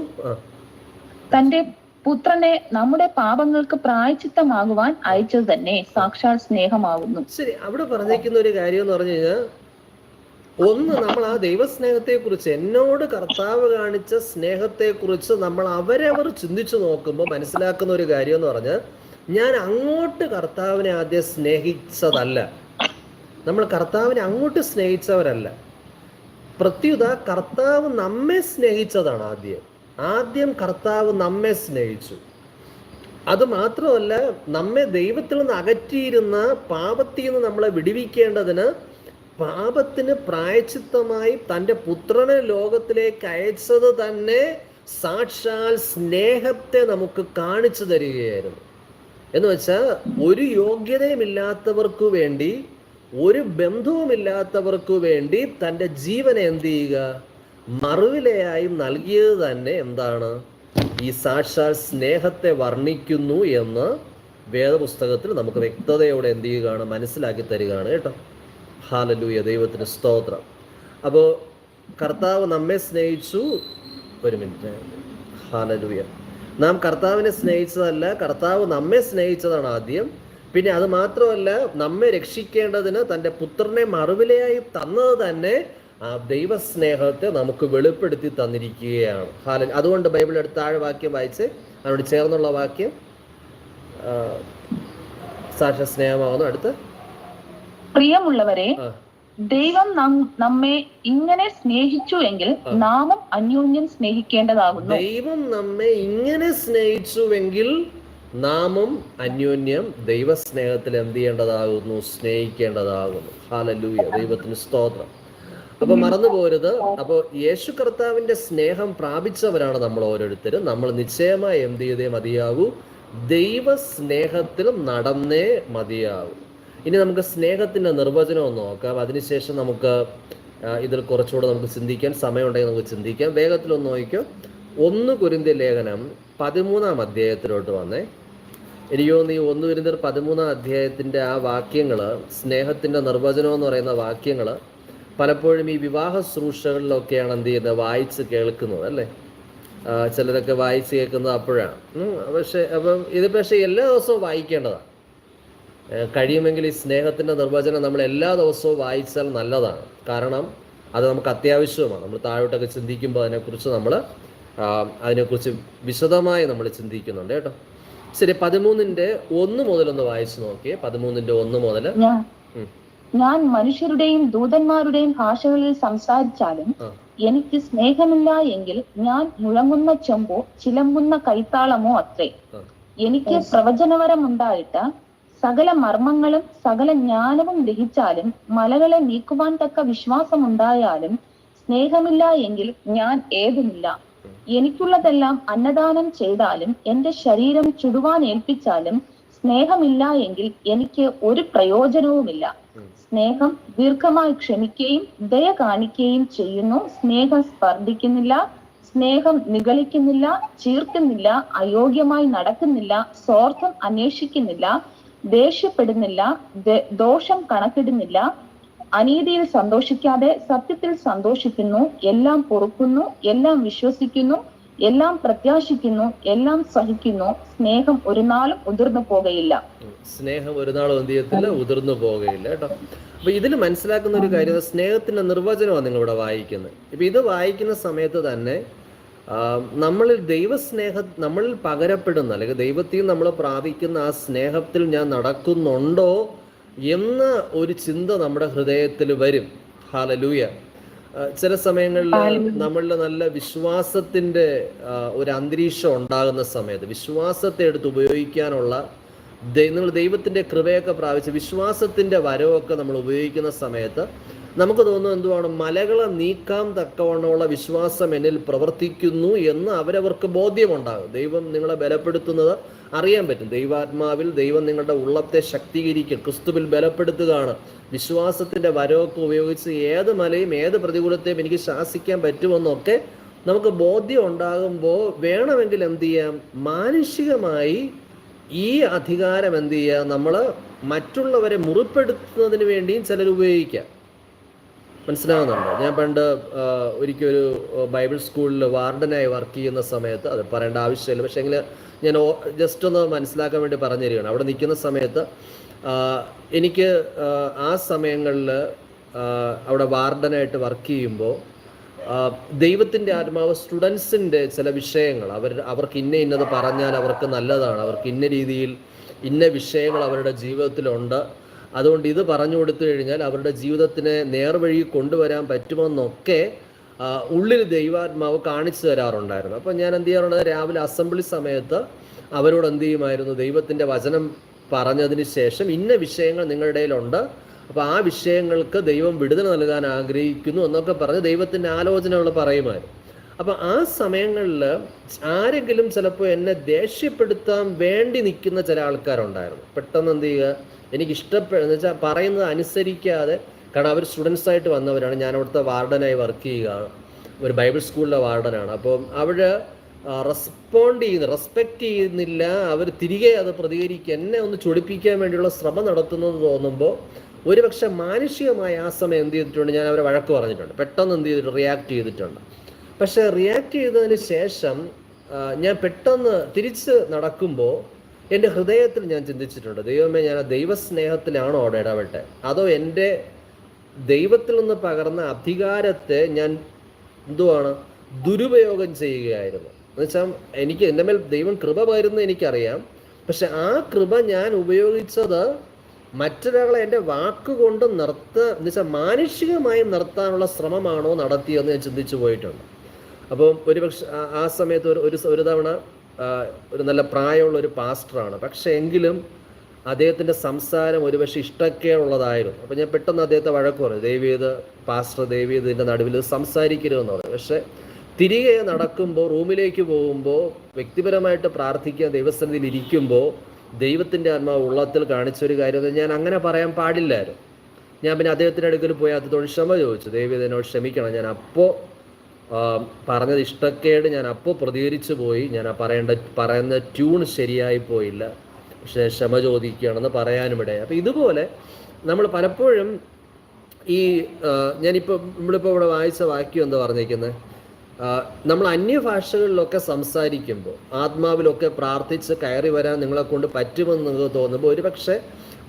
തന്റെ പുത്രനെ നമ്മുടെ പാപങ്ങൾക്ക് പ്രായശ്ചിത്തമാകുവാൻ അയച്ചത് തന്നെ സാക്ഷാൽ സ്നേഹമാകുന്നു. ശരി, അവിടെ പറഞ്ഞിരിക്കുന്ന ഒരു കാര്യം എന്ന് പറഞ്ഞു കഴിഞ്ഞാൽ, ഒന്ന്, നമ്മൾ ആ ദൈവസ്നേഹത്തെ കുറിച്ച്, എന്നോട് കർത്താവ് കാണിച്ച സ്നേഹത്തെ കുറിച്ച് നമ്മൾ അവരവർ ചിന്തിച്ചു നോക്കുമ്പോൾ മനസ്സിലാക്കുന്ന ഒരു കാര്യം എന്ന് പറഞ്ഞാൽ, ഞാൻ അങ്ങോട്ട് കർത്താവിനെ ആദ്യം സ്നേഹിച്ചതല്ല, നമ്മൾ കർത്താവിനെ അങ്ങോട്ട് സ്നേഹിച്ചവരല്ല. പ്രത്യുത കർത്താവ് നമ്മെ സ്നേഹിച്ചതാണ്. ആദ്യം കർത്താവ് നമ്മെ സ്നേഹിച്ചു. അത് മാത്രമല്ല, നമ്മെ ദൈവത്തിൽ നിന്ന് അകറ്റിയിരുന്ന പാപത്തിൽ നിന്ന് നമ്മളെ വിടുവിക്കേണ്ടതിന് പാപത്തിന് പ്രായശ്ചിത്തമായി തൻ്റെ പുത്രനെ ലോകത്തിലേക്ക് അയച്ചത് തന്നെ സാക്ഷാൽ സ്നേഹത്തെ നമുക്ക് കാണിച്ചു തരികയായിരുന്നു. എന്ന് വെച്ചാൽ, ഒരു യോഗ്യതയുമില്ലാത്തവർക്കു വേണ്ടി, ഒരു ബന്ധവുമില്ലാത്തവർക്കു വേണ്ടി തൻ്റെ ജീവനെ എന്ത് ചെയ്യുക, മറുവിലയായി നൽകിയത് തന്നെ എന്താണ്? ഈ സാക്ഷാൽ സ്നേഹത്തെ വർണ്ണിക്കുന്നു എന്ന് വേദപുസ്തകത്തിൽ നമുക്ക് വ്യക്തതയോടെ എന്ത് ചെയ്യുകയാണ്, മനസ്സിലാക്കി തരികയാണ് കേട്ടോ. ഹല്ലേലൂയ, ദൈവത്തിന് സ്തോത്രം. അപ്പോൾ കർത്താവ് നമ്മെ സ്നേഹിച്ചു. ഒരു മിനിറ്റ്. ഹല്ലേലൂയ. നാം കർത്താവിനെ സ്നേഹിച്ചതല്ല, കർത്താവ് നമ്മെ സ്നേഹിച്ചതാണ് ആദ്യം. പിന്നെ അത് മാത്രമല്ല, നമ്മെ രക്ഷിക്കേണ്ടതിന് തൻ്റെ പുത്രനെ മറുവിലയായി തന്നത് തന്നെ ആ ദൈവസ്നേഹത്തെ നമുക്ക് വെളിപ്പെടുത്തി തന്നിരിക്കുകയാണ്. അതുകൊണ്ട് ബൈബിൾ എടുത്ത താഴെ വാക്യം വായിച്ച് അതിനോട് ചേർന്നുള്ള വാക്യം, സാക്ഷാൽ സ്നേഹമാകുന്നു. അടുത്ത്, പ്രിയമുള്ളവരെ, ദൈവം നമ്മെ ഇങ്ങനെ സ്നേഹിച്ചു എങ്കിൽ നാമും അന്യോന്യം സ്നേഹിക്കേണ്ടതാകുന്നു. ദൈവം നമ്മെ ഇങ്ങനെ സ്നേഹിച്ചുവെങ്കിൽ നാമും അന്യോന്യം ദൈവസ്നേഹത്തിൽ എന്ത് ചെയ്യേണ്ടതാകുന്നു, സ്നേഹിക്കേണ്ടതാകുന്നു. ഹല്ലേലൂയ, ദൈവത്തിന് സ്തോത്രം. അപ്പൊ മറന്നു പോരുത്. അപ്പോൾ യേശു കർത്താവിന്റെ സ്നേഹം പ്രാപിച്ചവരാണ് നമ്മൾ ഓരോരുത്തരും. നമ്മൾ നിശ്ചയമായി എന്ത് ചെയ്തേ മതിയാകൂ, ദൈവസ്നേഹത്തിൽ നടന്നേ മതിയാകൂ. ഇനി നമുക്ക് സ്നേഹത്തിന്റെ നിർവചനം ഒന്ന് നോക്കാം. അതിനുശേഷം നമുക്ക് ഇതിൽ കുറച്ചുകൂടെ നമുക്ക് ചിന്തിക്കാൻ സമയമുണ്ടെങ്കിൽ നമുക്ക് ചിന്തിക്കാം. വേഗത്തിലൊന്ന് നോക്കിക്കോ. 1 കൊരിന്ത്യർ ലേഖനം 13-ാം അധ്യായത്തിലോട്ട് വന്നേ. എനിക്ക് തോന്നുന്നു ഈ 1 കൊരിന്ത്യർ 13-ാം അധ്യായത്തിന്റെ ആ വാക്യങ്ങള്, സ്നേഹത്തിന്റെ നിർവചനം എന്ന് പറയുന്ന വാക്യങ്ങള് പലപ്പോഴും ഈ വിവാഹ ശുശ്രൂഷകളിലൊക്കെയാണ് എന്ത് ചെയ്യുന്നത്, വായിച്ച് കേൾക്കുന്നത് അല്ലേ. ചിലരൊക്കെ വായിച്ച് കേൾക്കുന്നത് അപ്പോഴാണ്. പക്ഷേ എല്ലാ ദിവസവും വായിക്കേണ്ടതാണ്. കഴിയുമെങ്കിൽ ഈ സ്നേഹത്തിൻ്റെ നിർവചനം നമ്മൾ എല്ലാ ദിവസവും വായിച്ചാൽ നല്ലതാണ്. കാരണം അത് നമുക്ക് അത്യാവശ്യമാണ്. നമ്മൾ താഴോട്ടൊക്കെ ചിന്തിക്കുമ്പോൾ അതിനെക്കുറിച്ച് വിശദമായി നമ്മൾ ചിന്തിക്കുന്നുണ്ട് കേട്ടോ. ശരി, 13-ന്റെ 1 മുതലൊന്ന് വായിച്ചു നോക്കിയേ. 13-ന്റെ 1 മുതൽ. ഞാൻ മനുഷ്യരുടെയും ദൂതന്മാരുടെയും ഭാഷകളിൽ സംസാരിച്ചാലും എനിക്ക് സ്നേഹമില്ല എങ്കിൽ ഞാൻ മുഴങ്ങുന്ന ചെമ്പോ ചിലമ്പുന്ന കൈത്താളമോ അത്രേ. എനിക്ക് പ്രവചനവരം ഉണ്ടായിട്ട് സകല മർമ്മങ്ങളും സകല ജ്ഞാനവും ഗ്രഹിച്ചാലും മലകളെ നീക്കുവാൻ തക്ക വിശ്വാസമുണ്ടായാലും സ്നേഹമില്ല എങ്കിൽ ഞാൻ ഏതുമില്ല. എനിക്കുള്ളതെല്ലാം അന്നദാനം ചെയ്താലും എന്റെ ശരീരം ചുടുവാൻ ഏൽപ്പിച്ചാലും സ്നേഹമില്ല എങ്കിൽ എനിക്ക് ഒരു പ്രയോജനവുമില്ല. സ്നേഹം ദീർഘമായി ക്ഷമിക്കുകയും ദയ കാണിക്കുകയും ചെയ്യുന്നു. സ്നേഹം സ്പർദ്ധിക്കുന്നില്ല, സ്നേഹം നിഗളിക്കുന്നില്ല, ചീർക്കുന്നില്ല, അയോഗ്യമായി നടക്കുന്നില്ല, സ്വാർത്ഥം അന്വേഷിക്കുന്നില്ല, ദേഷ്യപ്പെടുന്നില്ല, ദോഷം കണക്കിടുന്നില്ല, അനീതിയിൽ സന്തോഷിക്കാതെ സത്യത്തിൽ സന്തോഷിക്കുന്നു, എല്ലാം പൊറുക്കുന്നു, എല്ലാം വിശ്വസിക്കുന്നു, എല്ലാം പ്രത്യാശിക്കുന്നു, എല്ലാം സഹിക്കുന്നു. സ്നേഹം ഒരു നാളും ഉതിർന്നു പോകയില്ല. സ്നേഹം ഒരു നാളും എന്ത് ചെയ്യത്തില്ല, ഉതിർന്നു പോകയില്ല കേട്ടോ. അപ്പൊ ഇതിൽ മനസ്സിലാക്കുന്ന ഒരു കാര്യം, സ്നേഹത്തിന്റെ നിർവചനമാണ് നിങ്ങൾ ഇവിടെ വായിക്കുന്നത്. ഇപ്പൊ ഇത് വായിക്കുന്ന സമയത്ത് തന്നെ നമ്മളിൽ നമ്മളിൽ പകരപ്പെടുന്ന, അല്ലെങ്കിൽ ദൈവത്തിൽ നമ്മൾ പ്രാപിക്കുന്ന ആ സ്നേഹത്തിൽ ഞാൻ നടക്കുന്നുണ്ടോ എന്ന ഒരു ചിന്ത നമ്മുടെ ഹൃദയത്തിൽ വരും. ഹല്ലേലൂയ. ചില സമയങ്ങളിൽ നമ്മളിൽ നല്ല വിശ്വാസത്തിന്റെ ഒരു അന്തരീക്ഷം ഉണ്ടാകുന്ന സമയത്ത്, വിശ്വാസത്തെ എടുത്ത് ഉപയോഗിക്കാനുള്ള നിങ്ങൾ ദൈവത്തിന്റെ കൃപയൊക്കെ പ്രാപിച്ച് വിശ്വാസത്തിന്റെ വരവൊക്കെ നമ്മൾ ഉപയോഗിക്കുന്ന സമയത്ത് നമുക്ക് തോന്നുന്നു, എന്തുവാണ്, മലകളെ നീക്കാൻ തക്കവണ്ണമുള്ള വിശ്വാസം എന്നിൽ പ്രവർത്തിക്കുന്നു എന്ന് അവരവർക്ക് ബോധ്യമുണ്ടാകും. ദൈവം നിങ്ങളെ ബലപ്പെടുത്തുന്നത് അറിയാൻ പറ്റും. ദൈവാത്മാവിൽ ദൈവം നിങ്ങളുടെ ഉള്ളത്തെ ശക്തീകരിക്കും, ക്രിസ്തുവിൽ ബലപ്പെടുത്തുകയാണ്. വിശ്വാസത്തിന്റെ വരവൊക്കെ ഉപയോഗിച്ച് ഏത് മലയും ഏത് പ്രതികൂലത്തെയും എനിക്ക് ശാസിക്കാൻ പറ്റുമെന്നൊക്കെ നമുക്ക് ബോധ്യം ഉണ്ടാകുമ്പോൾ വേണമെങ്കിൽ എന്ത് ചെയ്യാം, മാനുഷികമായി ഈ അധികാരം എന്ത് ചെയ്യുക, നമ്മൾ മറ്റുള്ളവരെ മുറിപ്പെടുത്തുന്നതിന് വേണ്ടിയും ചിലർ ഉപയോഗിക്കാം. മനസ്സിലാവുന്നുണ്ടോ? ഞാൻ പണ്ട് ഒരിക്കലൊരു ബൈബിൾ സ്കൂളിൽ വാർഡനായി വർക്ക് ചെയ്യുന്ന സമയത്ത്, അത് പറയേണ്ട ആവശ്യമില്ല, പക്ഷേ എങ്കിൽ ഞാൻ ജസ്റ്റ് ഒന്ന് മനസ്സിലാക്കാൻ വേണ്ടി പറഞ്ഞു തരികയാണ്. അവിടെ നിൽക്കുന്ന സമയത്ത് എനിക്ക് ആ സമയങ്ങളിൽ അവിടെ വാർഡനായിട്ട് വർക്ക് ചെയ്യുമ്പോൾ ദൈവത്തിൻ്റെ ആത്മാവ് സ്റ്റുഡൻസിൻ്റെ ചില വിഷയങ്ങൾ അവർക്ക് ഇന്നത് പറഞ്ഞാൽ അവർക്ക് നല്ലതാണ്, അവർക്ക് ഇന്ന രീതിയിൽ ഇന്ന വിഷയങ്ങൾ അവരുടെ ജീവിതത്തിലുണ്ട്, അതുകൊണ്ട് ഇത് പറഞ്ഞു കൊടുത്തു കഴിഞ്ഞാൽ അവരുടെ ജീവിതത്തിനെ നേർവഴി കൊണ്ടുവരാൻ പറ്റുമെന്നൊക്കെ ഉള്ളിൽ ദൈവാത്മാവ് കാണിച്ചു തരാറുണ്ടായിരുന്നു. അപ്പം ഞാൻ എന്ത് ചെയ്യാറുണ്ട്, രാവിലെ അസംബ്ലി സമയത്ത് അവരോട് എന്ത് ചെയ്യുമായിരുന്നു, ദൈവത്തിൻ്റെ വചനം പറഞ്ഞതിന് ശേഷം ഇന്ന വിഷയങ്ങൾ നിങ്ങളുടെ ഇടയിലുണ്ട്, അപ്പോൾ ആ വിഷയങ്ങൾക്ക് ദൈവം വിടുതൽ നൽകാൻ ആഗ്രഹിക്കുന്നു എന്നൊക്കെ പറഞ്ഞ് ദൈവത്തിൻ്റെ ആലോചനകൾ പറയുമായിരുന്നു. അപ്പം ആ സമയങ്ങളിൽ ആരെങ്കിലും ചിലപ്പോൾ എന്നെ ദേഷ്യപ്പെടുത്താൻ വേണ്ടി നിൽക്കുന്ന ചില ആൾക്കാരുണ്ടായിരുന്നു. പെട്ടെന്ന് എന്ത് ചെയ്യുക, എനിക്ക് ഇഷ്ടപ്പെടുന്ന വെച്ചാൽ പറയുന്നത് അനുസരിക്കാതെ, കാരണം അവർ സ്റ്റുഡൻസായിട്ട് വന്നവരാണ്. ഞാൻ അവിടുത്തെ വാർഡനായി വർക്ക് ചെയ്യുകയാണ്, ഒരു ബൈബിൾ സ്കൂളിലെ വാർഡനാണ്. അപ്പം അവർ റെസ്പെക്റ്റ് ചെയ്യുന്നില്ല, അവർ തിരികെ അത് പ്രതികരിക്കുക, എന്നെ ഒന്ന് ചൊടിപ്പിക്കാൻ വേണ്ടിയുള്ള ശ്രമം നടത്തുന്നത് തോന്നുമ്പോൾ ഒരുപക്ഷെ മാനുഷികമായ ആ സമയം എന്ത് ചെയ്തിട്ടുണ്ട്, ഞാൻ അവരെ വഴക്ക് പറഞ്ഞിട്ടുണ്ട്, പെട്ടെന്ന് എന്ത് ചെയ്തിട്ട് റിയാക്ട് ചെയ്തിട്ടുണ്ട്. പക്ഷേ റിയാക്ട് ചെയ്തതിന് ശേഷം ഞാൻ പെട്ടെന്ന് തിരിച്ച് നടക്കുമ്പോൾ എൻ്റെ ഹൃദയത്തിൽ ഞാൻ ചിന്തിച്ചിട്ടുണ്ട്, ദൈവമേ, ഞാൻ ആ ദൈവസ്നേഹത്തിലാണോ അവിടെ ഇടപെട്ടെ, അതോ എൻ്റെ ദൈവത്തിൽ നിന്ന് പകർന്ന അധികാരത്തെ ഞാൻ എന്തുവാണ് ദുരുപയോഗം ചെയ്യുകയായിരുന്നു. എന്നുവെച്ചാൽ എനിക്ക് എൻ്റെ മേൽ ദൈവം കൃപ പകരുന്നത് എനിക്കറിയാം, പക്ഷെ ആ കൃപ ഞാൻ ഉപയോഗിച്ചത് മറ്റൊരാളെ എൻ്റെ വാക്കുകൊണ്ട് എന്നുവെച്ചാൽ മാനുഷികമായി നിർത്താനുള്ള ശ്രമമാണോ നടത്തിയെന്ന് ഞാൻ ചിന്തിച്ചു പോയിട്ടുണ്ട്. അപ്പം ഒരുപക്ഷെ ആ സമയത്ത് ഒരു തവണ ഒരു നല്ല പ്രായമുള്ള ഒരു പാസ്റ്ററാണ്, പക്ഷെ എങ്കിലും അദ്ദേഹത്തിൻ്റെ സംസാരം ഒരുപക്ഷെ ഇഷ്ടക്കേടുള്ളതായിരുന്നു. അപ്പം ഞാൻ പെട്ടെന്ന് അദ്ദേഹത്തെ വഴക്ക് പറഞ്ഞു, ദയവേത് പാസ്റ്റർ, ദയവേത് ഇതിൻ്റെ നടുവിൽ സംസാരിക്കരുതെന്ന് പറഞ്ഞു. പക്ഷെ തിരികെ നടക്കുമ്പോൾ, റൂമിലേക്ക് പോകുമ്പോൾ, വ്യക്തിപരമായിട്ട് പ്രാർത്ഥിക്കാൻ ദൈവസന്നിധിയിൽ ഇരിക്കുമ്പോൾ ദൈവത്തിൻ്റെ ആത്മാവ് ഉള്ളത്തിൽ കാണിച്ചൊരു കാര്യം, ഞാൻ അങ്ങനെ പറയാൻ പാടില്ലായിരുന്നു. ഞാൻ പിന്നെ അദ്ദേഹത്തിൻ്റെ അടുക്കൽ പോയി അദ്ദേഹത്തോട് ക്ഷമ ചോദിച്ചു, ദൈവം എന്നോട് ക്ഷമിക്കണം, ഞാൻ അപ്പോൾ പറഞ്ഞത് ഇഷ്ടക്കേട്, ഞാൻ അപ്പോൾ പ്രതികരിച്ചു പോയി, ഞാൻ പറയുന്ന ട്യൂൺ ശരിയായി പോയില്ല, പക്ഷേ ക്ഷമ ചോദിക്കുകയാണെന്ന് പറയാനുമിടയായി. അപ്പോൾ ഇതുപോലെ നമ്മൾ പലപ്പോഴും നമ്മളിപ്പോൾ ഇവിടെ വായിച്ച വാക്യം എന്താ പറഞ്ഞിരിക്കുന്നത്, നമ്മൾ അന്യഭാഷകളിലൊക്കെ സംസാരിക്കുമ്പോൾ, ആത്മാവിലൊക്കെ പ്രാർത്ഥിച്ച് കയറി വരാൻ നിങ്ങളെ കൊണ്ട് പറ്റുമെന്ന് നിങ്ങൾക്ക് തോന്നുമ്പോൾ ഒരുപക്ഷെ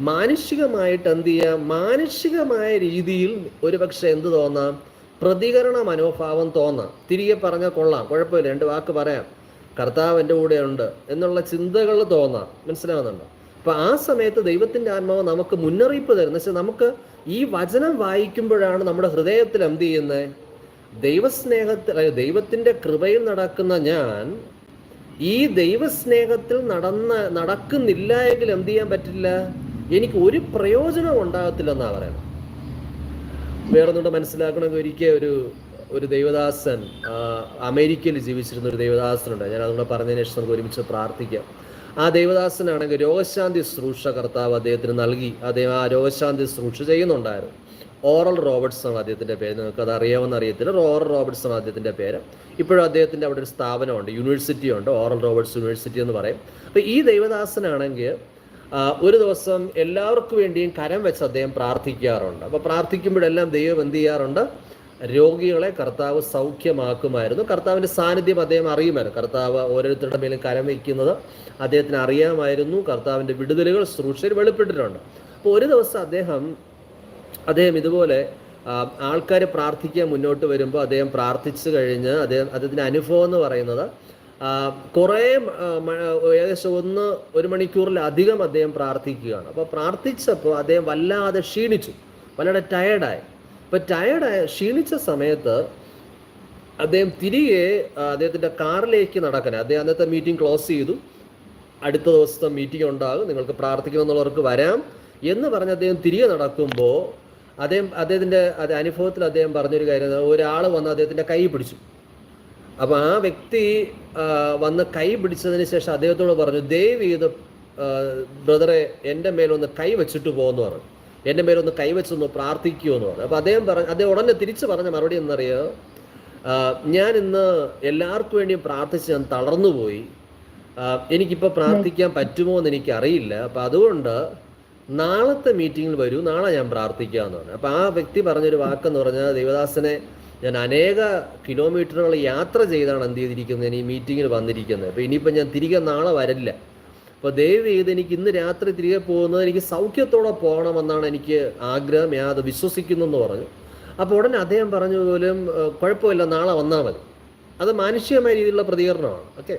മാനുഷികമായിട്ട് എന്ത് ചെയ്യാം, മാനുഷികമായ രീതിയിൽ ഒരുപക്ഷെ എന്ത് തോന്നാം, പ്രതികരണ മനോഭാവം തോന്നാം. തിരികെ പറഞ്ഞാൽ കൊള്ളാം, കുഴപ്പമില്ല, 2 വാക്ക് പറയാം, കർത്താവ് എൻ്റെ കൂടെ ഉണ്ട് എന്നുള്ള ചിന്തകൾ തോന്നാം. മനസ്സിലാവുന്നുണ്ടോ? അപ്പോൾ ആ സമയത്ത് ദൈവത്തിൻ്റെ ആത്മാവ് നമുക്ക് മുന്നറിയിപ്പ് തരുന്നത് വെച്ചാൽ, നമുക്ക് ഈ വചനം വായിക്കുമ്പോഴാണ് നമ്മുടെ ഹൃദയത്തിൽ എന്ത് ചെയ്യുന്നത്, ദൈവസ്നേഹത്തിൽ, ദൈവത്തിൻ്റെ കൃപയിൽ നടക്കുന്ന ഞാൻ ഈ ദൈവസ്നേഹത്തിൽ നടക്കുന്നില്ല എങ്കിൽ എന്ത് ചെയ്യാൻ പറ്റില്ല, എനിക്ക് ഒരു പ്രയോജനം ഉണ്ടാകത്തില്ലെന്നാണ് പറയുന്നത്. വേറൊന്നുകൂടെ മനസ്സിലാക്കണമെങ്കിൽ ഒരിക്കൽ ഒരു ദൈവദാസൻ, അമേരിക്കയിൽ ജീവിച്ചിരുന്ന ഒരു ദൈവദാസനുണ്ട്, ഞാൻ അതുകൂടെ പറഞ്ഞതിന് ശേഷം നമുക്ക് ഒരുമിച്ച് പ്രാർത്ഥിക്കാം. ആ ദൈവദാസനാണെങ്കിൽ രോഗശാന്തി ശുശ്രൂഷ കർത്താവ് അദ്ദേഹത്തിന് നൽകി. അദ്ദേഹം ആ രോഗശാന്തി ശുശ്രൂഷ ചെയ്യുന്നുണ്ടായിരുന്നു. ഓറൽ റോബർട്ട്സൺ അദ്ദേഹത്തിൻ്റെ പേര്, നിങ്ങൾക്ക് അത് അറിയാമെന്ന് അറിയത്തില്ല. ഓറൽ റോബർട്ട്സൺ അദ്ദേഹത്തിൻ്റെ പേര്. ഇപ്പോഴും അദ്ദേഹത്തിൻ്റെ അവിടെ ഒരു സ്ഥാപനമുണ്ട്, യൂണിവേഴ്സിറ്റി ഉണ്ട്, ഓറൽ റോബർട്ട്സ് യൂണിവേഴ്സിറ്റി എന്ന് പറയും. അപ്പോൾ ഈ ദൈവദാസനാണെങ്കിൽ ഒരു ദിവസം എല്ലാവർക്കും വേണ്ടിയും കരം വെച്ച് അദ്ദേഹം പ്രാർത്ഥിക്കാറുണ്ട്. അപ്പോൾ പ്രാർത്ഥിക്കുമ്പോഴെല്ലാം ദൈവം എന്ത് ചെയ്യാറുണ്ട്, രോഗികളെ കർത്താവ് സൗഖ്യമാക്കുമായിരുന്നു. കർത്താവിൻ്റെ സാന്നിധ്യം അദ്ദേഹം അറിയുമായിരുന്നു. കർത്താവ് ഓരോരുത്തരുടെ മേലും കരം വയ്ക്കുന്നത് അദ്ദേഹത്തിന് അറിയാമായിരുന്നു. കർത്താവിൻ്റെ വിടുതലുകൾ ശുശ്രൂഷയിൽ വെളിപ്പെട്ടിട്ടുണ്ട്. അപ്പോൾ ഒരു ദിവസം അദ്ദേഹം ഇതുപോലെ ആൾക്കാർ പ്രാർത്ഥിക്കാൻ മുന്നോട്ട് വരുമ്പോൾ അദ്ദേഹം പ്രാർത്ഥിച്ചു കഴിഞ്ഞ് അദ്ദേഹത്തിൻ്റെ അനുഭവം എന്ന് പറയുന്നത് കുറേ ഏകദേശം 1 മണിക്കൂറിലധികം അദ്ദേഹം പ്രാർത്ഥിക്കുകയാണ്. അപ്പോൾ പ്രാർത്ഥിച്ചപ്പോൾ അദ്ദേഹം വല്ലാതെ ക്ഷീണിച്ചു, വല്ലാതെ ടയേർഡായി. അപ്പോൾ ക്ഷീണിച്ച സമയത്ത് അദ്ദേഹം തിരികെ അദ്ദേഹത്തിൻ്റെ കാറിലേക്ക് നടക്കാൻ, അദ്ദേഹം അന്നത്തെ മീറ്റിംഗ് ക്ലോസ് ചെയ്തു. അടുത്ത ദിവസത്തെ മീറ്റിംഗ് ഉണ്ടാകും, നിങ്ങൾക്ക് പ്രാർത്ഥിക്കണമെന്നുള്ളവർക്ക് വരാം എന്ന് പറഞ്ഞ് അദ്ദേഹം തിരികെ നടക്കുമ്പോൾ അദ്ദേഹത്തിൻ്റെ അനുഭവത്തിൽ അദ്ദേഹം പറഞ്ഞൊരു കാര്യം, ഒരാൾ വന്ന് അദ്ദേഹത്തിൻ്റെ കൈ പിടിച്ചു. അപ്പോൾ ആ വ്യക്തി വന്ന് കൈ പിടിച്ചതിന് ശേഷം അദ്ദേഹത്തോട് പറഞ്ഞു, ദയവ് ചെയ്ത് ബ്രദറെ എൻ്റെ മേലൊന്ന് കൈ വെച്ചിട്ട് പോകുമെന്ന് പറഞ്ഞു, എൻ്റെ മേലൊന്ന് കൈ വെച്ചൊന്ന് പ്രാർത്ഥിക്കുമെന്ന് പറഞ്ഞു. അപ്പോൾ അദ്ദേഹം ഉടനെ തിരിച്ച് പറഞ്ഞ മറുപടി എന്നറിയോ, ഞാൻ ഇന്ന് എല്ലാവർക്കും വേണ്ടിയും പ്രാർത്ഥിച്ച് ഞാൻ തളർന്നുപോയി, എനിക്കിപ്പോൾ പ്രാർത്ഥിക്കാൻ പറ്റുമോ എന്ന് എനിക്കറിയില്ല, അപ്പം അതുകൊണ്ട് നാളത്തെ മീറ്റിങ്ങിൽ വരൂ, നാളെ ഞാൻ പ്രാർത്ഥിക്കാമെന്ന് പറഞ്ഞു. അപ്പോൾ ആ വ്യക്തി പറഞ്ഞൊരു വാക്കെന്ന് പറഞ്ഞാൽ, ദേവദാസനെ, ഞാൻ അനേക കിലോമീറ്ററുകൾ യാത്ര ചെയ്താണ് എന്ത് ചെയ്തിരിക്കുന്നത്, ഞാൻ ഈ മീറ്റിങ്ങിൽ വന്നിരിക്കുന്നത്. അപ്പോൾ ഇനിയിപ്പോൾ ഞാൻ തിരികെ നാളെ വരില്ല. അപ്പോൾ ദയവ് ചെയ്ത് എനിക്ക് ഇന്ന് രാത്രി തിരികെ പോകുന്നത് എനിക്ക് സൗഖ്യത്തോടെ പോകണമെന്നാണ് എനിക്ക് ആഗ്രഹം, ഞാൻ അത് വിശ്വസിക്കുന്നു എന്ന് പറഞ്ഞു. അപ്പോൾ ഉടനെ അദ്ദേഹം പറഞ്ഞു പോലും കുഴപ്പമില്ല, നാളെ വന്നാൽ മതി. അത് മാനുഷികമായ രീതിയിലുള്ള പ്രതികരണമാണ്. ഓക്കെ.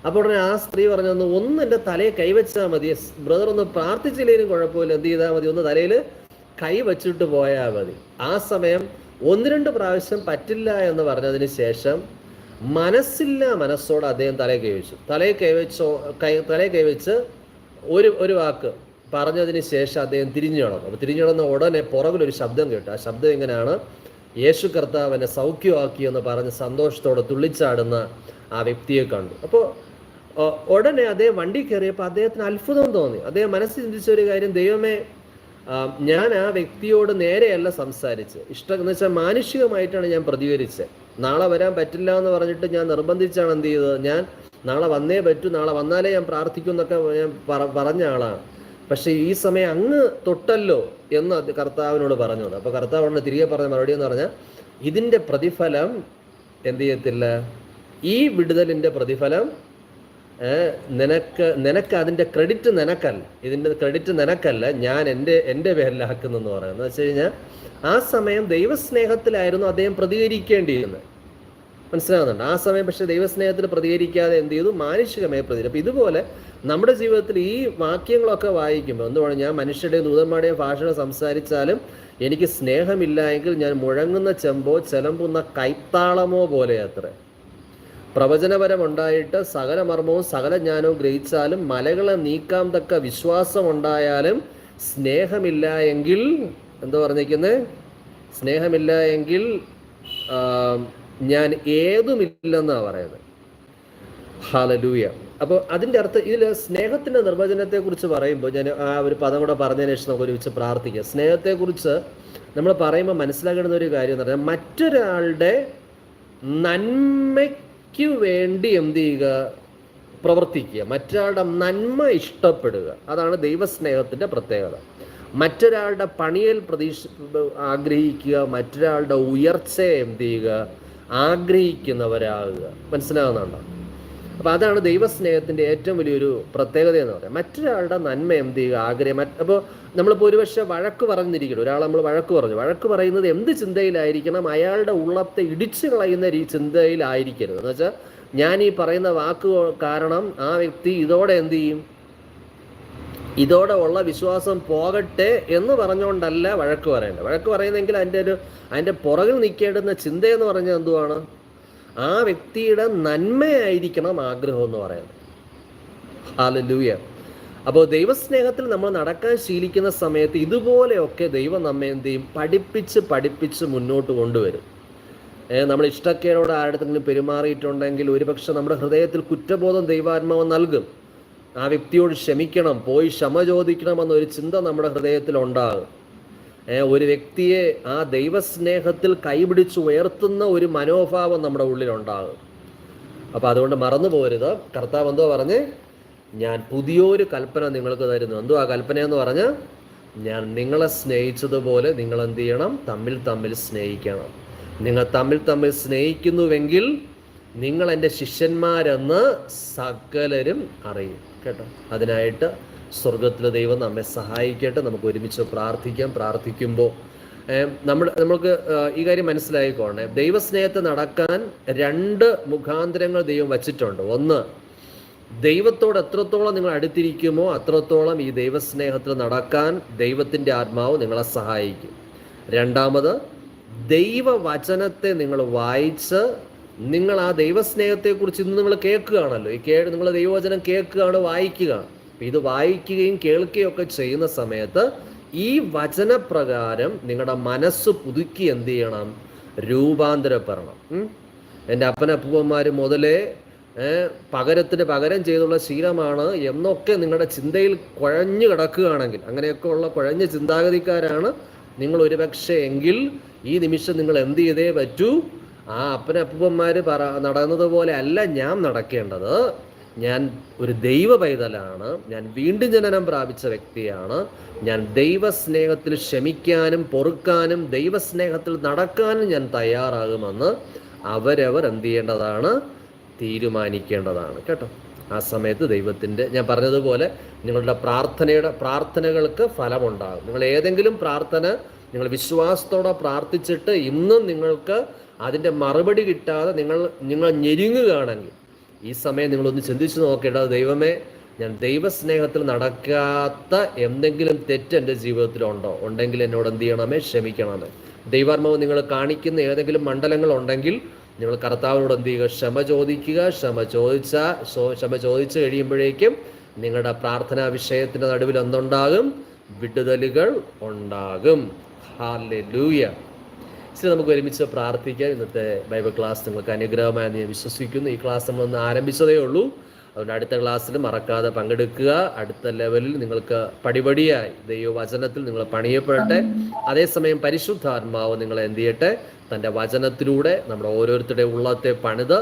അപ്പോൾ ഉടനെ ആ സ്ത്രീ പറഞ്ഞു, ഒന്ന് എൻ്റെ തലയെ കൈവച്ചാൽ മതി ബ്രദർ, ഒന്ന് പ്രാർത്ഥിച്ചില്ലേലും കുഴപ്പമില്ല, എന്ത് ചെയ്താൽ മതി, ഒന്ന് തലയിൽ കൈ വച്ചിട്ട് പോയാൽ മതി. ആ സമയം 1-2 പ്രാവശ്യം പറ്റില്ല എന്ന് പറഞ്ഞതിന് ശേഷം മനസ്സോടെ അദ്ദേഹം തലയെ കൈവച്ച് ഒരു വാക്ക് പറഞ്ഞതിന് ശേഷം അദ്ദേഹം തിരിഞ്ഞു നടന്നു. അപ്പോൾ തിരിഞ്ഞു നടന്ന ഉടനെ പുറകിലൊരു ശബ്ദം കേട്ടു. ആ ശബ്ദം എങ്ങനെയാണ്, യേശു കർത്താവ് എന്നെ സൗഖ്യമാക്കി എന്ന് പറഞ്ഞ് സന്തോഷത്തോടെ തുള്ളിച്ചാടുന്ന ആ വ്യക്തിയെ കണ്ടു. അപ്പോൾ ഉടനെ അദ്ദേഹം വണ്ടി കയറിയപ്പോൾ അദ്ദേഹത്തിന് അത്ഭുതം തോന്നി. അദ്ദേഹം മനസ്സിൽ ചിന്തിച്ച ഒരു കാര്യം, ദൈവമേ, ഞാൻ ആ വ്യക്തിയോട് നേരെയല്ല സംസാരിച്ച്, എന്ന് വെച്ചാൽ മാനുഷികമായിട്ടാണ് ഞാൻ പ്രതികരിച്ചത്. നാളെ വരാൻ പറ്റില്ല എന്ന് പറഞ്ഞിട്ട് ഞാൻ നിർബന്ധിച്ചാണ് എന്ത് ചെയ്തത്, ഞാൻ നാളെ വന്നേ പറ്റൂ, നാളെ വന്നാലേ ഞാൻ പ്രാർത്ഥിക്കും എന്നൊക്കെ ഞാൻ പറഞ്ഞ ആളാണ്. പക്ഷേ ഈ സമയം അങ്ങ് തൊട്ടല്ലോ എന്ന് കർത്താവിനോട് പറഞ്ഞു. അപ്പോൾ കർത്താവിനോട് തിരികെ പറഞ്ഞ മറുപടി എന്ന് പറഞ്ഞാൽ, ഇതിൻ്റെ പ്രതിഫലം എന്ത് ചെയ്യത്തില്ല, ഈ വിടുതലിൻ്റെ പ്രതിഫലം നിനക്ക് അതിൻ്റെ ക്രെഡിറ്റ് നിനക്കല്ല, ഇതിൻ്റെ ക്രെഡിറ്റ് നിനക്കല്ല, ഞാൻ എൻ്റെ പേരിലാക്കുന്നെന്ന് പറയുന്നത്. എന്ന് വെച്ച് കഴിഞ്ഞാൽ ആ സമയം ദൈവസ്നേഹത്തിലായിരുന്നു അദ്ദേഹം പ്രതികരിക്കേണ്ടിയിരുന്നത്. മനസ്സിലാകുന്നുണ്ട്? ആ സമയം പക്ഷേ ദൈവസ്നേഹത്തിൽ പ്രതികരിക്കാതെ എന്ത് ചെയ്തു, മാനുഷികമായി പ്രതികരിക്കും. അപ്പോൾ ഇതുപോലെ നമ്മുടെ ജീവിതത്തിൽ ഈ വാക്യങ്ങളൊക്കെ വായിക്കുമ്പോൾ എന്തുവാണ്, ഞാൻ മനുഷ്യരുടെയും ദൂതന്മാരുടെയും ഭാഷ സംസാരിച്ചാലും എനിക്ക് സ്നേഹമില്ല എങ്കിൽ ഞാൻ മുഴങ്ങുന്ന ചെമ്പോ ചെലമ്പുന്ന കൈത്താളമോ പോലെ അത്ര. പ്രവചനപരമുണ്ടായിട്ട് സകല മർമ്മവും സകല ജ്ഞാനവും ഗ്രഹിച്ചാലും മലകളെ നീക്കാൻ തക്ക വിശ്വാസം ഉണ്ടായാലും സ്നേഹമില്ല എങ്കിൽ, എന്താ പറഞ്ഞിരിക്കുന്നത്, സ്നേഹമില്ല എങ്കിൽ ഞാൻ ഏതുമില്ലെന്നാണ് പറയുന്നത്. ഹല്ലേലൂയ. അപ്പോൾ അതിൻ്റെ അർത്ഥം, ഇതിൽ സ്നേഹത്തിൻ്റെ നിർവചനത്തെക്കുറിച്ച് പറയുമ്പോൾ ഞാൻ ആ ഒരു പദം കൂടെ പറഞ്ഞതിന് ശേഷം നമുക്ക് ഒരുമിച്ച് പ്രാർത്ഥിക്കാം. സ്നേഹത്തെക്കുറിച്ച് നമ്മൾ പറയുമ്പോൾ മനസ്സിലാക്കേണ്ട ഒരു കാര്യം എന്ന് പറഞ്ഞാൽ, മറ്റൊരാളുടെ നന്മയ്ക്ക് വേണ്ടി എന്ത് ചെയ്യുക, പ്രവർത്തിക്കുക, മറ്റൊരാളുടെ നന്മ ഇഷ്ടപ്പെടുക. അതാണ് ദൈവസ്നേഹത്തിൻ്റെ പ്രത്യേകത. മറ്റൊരാളുടെ പണിയിൽ ആഗ്രഹിക്കുക, മറ്റൊരാളുടെ ഉയർച്ചയെ എന്ത് ചെയ്യുക, ആഗ്രഹിക്കുന്നവരാകുക. മനസ്സിലാകുന്നുണ്ടോ? അപ്പോൾ അതാണ് ദൈവസ്നേഹത്തിൻ്റെ ഏറ്റവും വലിയൊരു പ്രത്യേകത എന്ന് പറയുന്നത്. മറ്റൊരാളുടെ നന്മ എന്ത് ചെയ്യുക, ആഗ്രഹം. അപ്പോൾ നമ്മളിപ്പോൾ ഒരുപക്ഷെ വഴക്ക് പറഞ്ഞിരിക്കണം, ഒരാൾ നമ്മൾ വഴക്ക് പറയുന്നത് എന്ത് ചിന്തയിലായിരിക്കണം, അയാളുടെ ഉള്ളത്തെ ഇടിച്ചു കളയുന്ന ചിന്തയിലായിരിക്കരുത്. എന്ന് വെച്ചാൽ ഞാൻ ഈ പറയുന്ന വാക്ക് കാരണം ആ വ്യക്തി ഇതോടെ എന്ത് ചെയ്യും, ഇതോടെ ഉള്ള വിശ്വാസം പോകട്ടെ എന്ന് പറഞ്ഞുകൊണ്ടല്ല വഴക്ക് പറയേണ്ടത്. വഴക്ക് പറയുന്നെങ്കിൽ അതിൻ്റെ പുറകിൽ നിൽക്കേണ്ടുന്ന ചിന്തയെന്ന് പറഞ്ഞാൽ എന്തുവാണ്, ആ വ്യക്തിയുടെ നന്മയായിരിക്കണം ആഗ്രഹം എന്ന് പറയുന്നത്. ഹല്ലേലൂയ. അപ്പോൾ ദൈവസ്നേഹത്തിൽ നമ്മൾ നടക്കാൻ ശീലിക്കുന്ന സമയത്ത് ഇതുപോലെയൊക്കെ ദൈവം നമ്മെ എന്ത് ചെയ്യും, പഠിപ്പിച്ച് മുന്നോട്ട് കൊണ്ടുവരും. നമ്മൾ ഇഷ്ടക്കേടോടെ ആരുടെങ്കിലും പെരുമാറിയിട്ടുണ്ടെങ്കിൽ ഒരുപക്ഷെ നമ്മുടെ ഹൃദയത്തിൽ കുറ്റബോധം ദൈവാത്മാവ് നൽകും. ആ വ്യക്തിയോട് ക്ഷമിക്കണം, പോയി ക്ഷമ ചോദിക്കണമെന്നൊരു ചിന്ത നമ്മുടെ ഹൃദയത്തിൽ ഉണ്ടാകും. ഒരു വ്യക്തിയെ ആ ദൈവസ്നേഹത്തിൽ കൈപിടിച്ച് ഉയർത്തുന്ന ഒരു മനോഭാവം നമ്മുടെ ഉള്ളിലുണ്ടാകും. അപ്പോൾ അതുകൊണ്ട് മറന്നു പോരുത്. കർത്താവ് എന്തോ പറഞ്ഞ്, ഞാൻ പുതിയൊരു കൽപ്പന നിങ്ങൾക്ക് തരുന്നു. എന്തോ ആ കൽപ്പന എന്ന് പറഞ്ഞാൽ, ഞാൻ നിങ്ങളെ സ്നേഹിച്ചതുപോലെ നിങ്ങൾ എന്ത് ചെയ്യണം, തമ്മിൽ സ്നേഹിക്കണം. നിങ്ങൾ തമ്മിൽ സ്നേഹിക്കുന്നുവെങ്കിൽ നിങ്ങൾ എൻ്റെ ശിഷ്യന്മാരെന്ന് സകലരും അറിയും. കേട്ടോ? അതിനായിട്ട് സ്വർഗത്തിലെ ദൈവം നമ്മെ സഹായിക്കട്ടെ. നമുക്ക് ഒരുമിച്ച് പ്രാർത്ഥിക്കുമ്പോൾ നമുക്ക് ഈ കാര്യം മനസ്സിലായിക്കോണേ. ദൈവസ്നേഹത്തെ നടക്കാൻ 2 മുഖാന്തരങ്ങൾ ദൈവം വച്ചിട്ടുണ്ട്. ഒന്ന്, ദൈവത്തോട് എത്രത്തോളം നിങ്ങൾ അടുത്തിരിക്കുമോ അത്രത്തോളം ഈ ദൈവസ്നേഹത്തിൽ നടക്കാൻ ദൈവത്തിൻ്റെ ആത്മാവ് നിങ്ങളെ സഹായിക്കും. രണ്ടാമത്, ദൈവവചനത്തെ നിങ്ങൾ വായിച്ച് നിങ്ങൾ ആ ദൈവസ്നേഹത്തെക്കുറിച്ച് ഇന്ന് നിങ്ങൾ കേൾക്കുകയാണല്ലോ, നിങ്ങൾ ദൈവവചനം കേൾക്കുകയാണ്, വായിക്കുകയാണ്. ഇത് വായിക്കുകയും കേൾക്കുകയും ഒക്കെ ചെയ്യുന്ന സമയത്ത് ഈ വചനപ്രകാരം നിങ്ങളുടെ മനസ്സ് പുതുക്കി എന്ത് ചെയ്യണം, രൂപാന്തരപ്പെടണം. എൻ്റെ അപ്പനപ്പൂപ്പന്മാർ മുതലേ പകരത്തിന് പകരം ചെയ്തുള്ള ശീലമാണ് എന്നൊക്കെ നിങ്ങളുടെ ചിന്തയിൽ കുഴഞ്ഞു കിടക്കുകയാണെങ്കിൽ, അങ്ങനെയൊക്കെ ഉള്ള കുഴഞ്ഞ ചിന്താഗതിക്കാരാണ് നിങ്ങൾ ഒരുപക്ഷെ എങ്കിൽ ഈ നിമിഷം നിങ്ങൾ എന്ത് ചെയ്തേ പറ്റൂ, ആ അപ്പനപ്പൂപ്പന്മാർ നടന്നതുപോലെ അല്ല ഞാൻ നടക്കേണ്ടത്. ഞാൻ ഒരു ദൈവ പൈതലാണ്, ഞാൻ വീണ്ടും ജനനം പ്രാപിച്ച വ്യക്തിയാണ്, ഞാൻ ദൈവസ്നേഹത്തിൽ ക്ഷമിക്കാനും പൊറുക്കാനും ദൈവസ്നേഹത്തിൽ നടക്കാനും ഞാൻ തയ്യാറാകുമെന്ന് അവരവർ എന്ത് ചെയ്യേണ്ടതാണ്? തീരുമാനിക്കേണ്ടതാണ് കേട്ടോ. ആ സമയത്ത് ദൈവത്തിൻ്റെ, ഞാൻ പറഞ്ഞതുപോലെ നിങ്ങളുടെ പ്രാർത്ഥനകൾക്ക് ഫലമുണ്ടാകും. നിങ്ങൾ ഏതെങ്കിലും പ്രാർത്ഥന നിങ്ങൾ വിശ്വാസത്തോടെ പ്രാർത്ഥിച്ചിട്ട് ഇന്നും നിങ്ങൾക്ക് അതിൻ്റെ മറുപടി കിട്ടാതെ നിങ്ങൾ ഞെരുങ്ങുകയാണെങ്കിൽ ഈ സമയം നിങ്ങളൊന്ന് ചിന്തിച്ച് നോക്കേണ്ടത്, ദൈവമേ, ഞാൻ ദൈവസ്നേഹത്തിൽ നടക്കാത്ത എന്തെങ്കിലും തെറ്റ് എൻ്റെ ജീവിതത്തിലുണ്ടോ? ഉണ്ടെങ്കിൽ എന്നോട് എന്ത് ചെയ്യണമേ? ക്ഷമിക്കണമേ. ദൈവാത്മാവ് നിങ്ങൾ കാണിക്കുന്ന ഏതെങ്കിലും മണ്ഡലങ്ങളുണ്ടെങ്കിൽ നിങ്ങൾ കർത്താവിനോട് എന്ത് ചെയ്യുക? ക്ഷമ ചോദിക്കുക. ക്ഷമ ചോദിച്ചു കഴിയുമ്പോഴേക്കും നിങ്ങളുടെ പ്രാർത്ഥനാ വിഷയത്തിൻ്റെ നടുവിൽ എന്തുണ്ടാകും? വിടുതലുകൾ ഉണ്ടാകും. ഹല്ലേലൂയ. ശരി, നമുക്ക് ഒരുമിച്ച് പ്രാർത്ഥിക്കാം. ഇന്നത്തെ ബൈബിൾ ക്ലാസ് നിങ്ങൾക്ക് അനുഗ്രഹമായെന്ന് ഞാൻ വിശ്വസിക്കുന്നു. ഈ ക്ലാസ് നമ്മളൊന്ന് ആരംഭിച്ചതേ ഉള്ളൂ. അതുകൊണ്ട് അടുത്ത ക്ലാസ്സിൽ മറക്കാതെ പങ്കെടുക്കുക. അടുത്ത ലെവലിൽ നിങ്ങൾക്ക് പടിപടിയായി ദൈവവചനത്തിൽ നിങ്ങൾ പണിയപ്പെടട്ടെ. അതേസമയം പരിശുദ്ധാത്മാവ് നിങ്ങളെ എന്ത് ചെയ്യട്ടെ? തൻ്റെ വചനത്തിലൂടെ നമ്മുടെ ഓരോരുത്തരുടെ ഉള്ളത്തെ പണിത്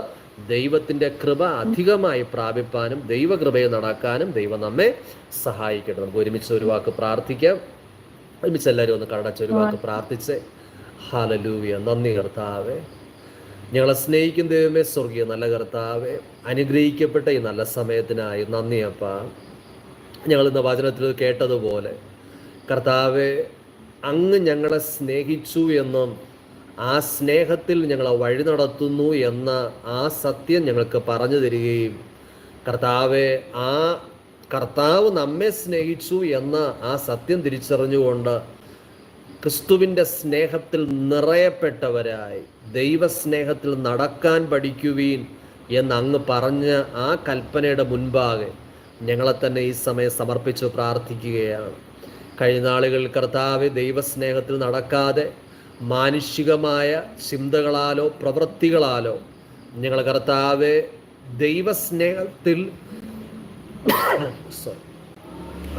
ദൈവത്തിൻ്റെ കൃപ അധികമായി പ്രാപിപ്പാനും ദൈവകൃപയെ നടക്കാനും ദൈവം നമ്മെ സഹായിക്കട്ടെ. നമുക്ക് ഒരുമിച്ച് ഒരു വാക്ക് പ്രാർത്ഥിക്കാം. ഒരുമിച്ച് എല്ലാവരും ഒന്ന് കടച്ച് ഒരു വാക്ക് പ്രാർത്ഥിച്ച്. ഹല്ലേലൂയ. നന്ദി കർത്താവേ, ഞങ്ങളെ സ്നേഹിക്കുന്ന ദൈവമേ, സ്വർഗീയ നല്ല കർത്താവേ, അനുഗ്രഹിക്കപ്പെട്ട ഈ നല്ല സമയത്തിനായി നന്ദി അപ്പ. ഞങ്ങളിന്ന് വചനത്തിൽ കേട്ടതുപോലെ കർത്താവേ, അങ്ങ് ഞങ്ങളെ സ്നേഹിച്ചു എന്നും ആ സ്നേഹത്തിൽ ഞങ്ങളെ വഴി നടത്തുന്നു എന്ന ആ സത്യം ഞങ്ങൾക്ക് പറഞ്ഞു തരികയും കർത്താവെ, ആ കർത്താവ് നമ്മെ സ്നേഹിച്ചു എന്ന ആ സത്യം തിരിച്ചറിഞ്ഞുകൊണ്ട് ക്രിസ്തുവിൻ്റെ സ്നേഹത്തിൽ നിറയപ്പെട്ടവരായി ദൈവസ്നേഹത്തിൽ നടക്കാൻ പഠിക്കുവീൻ എന്ന് അങ്ങ് പറഞ്ഞ ആ കൽപ്പനയുടെ മുൻപാകെ ഞങ്ങളെ തന്നെ ഈ സമയം സമർപ്പിച്ച് പ്രാർത്ഥിക്കുകയാണ്. കഴിഞ്ഞ നാളുകളിൽ കർത്താവ് ദൈവസ്നേഹത്തിൽ നടക്കാതെ മാനുഷികമായ ചിന്തകളാലോ പ്രവൃത്തികളാലോ ഞങ്ങൾ കർത്താവ് ദൈവസ്നേഹത്തിൽ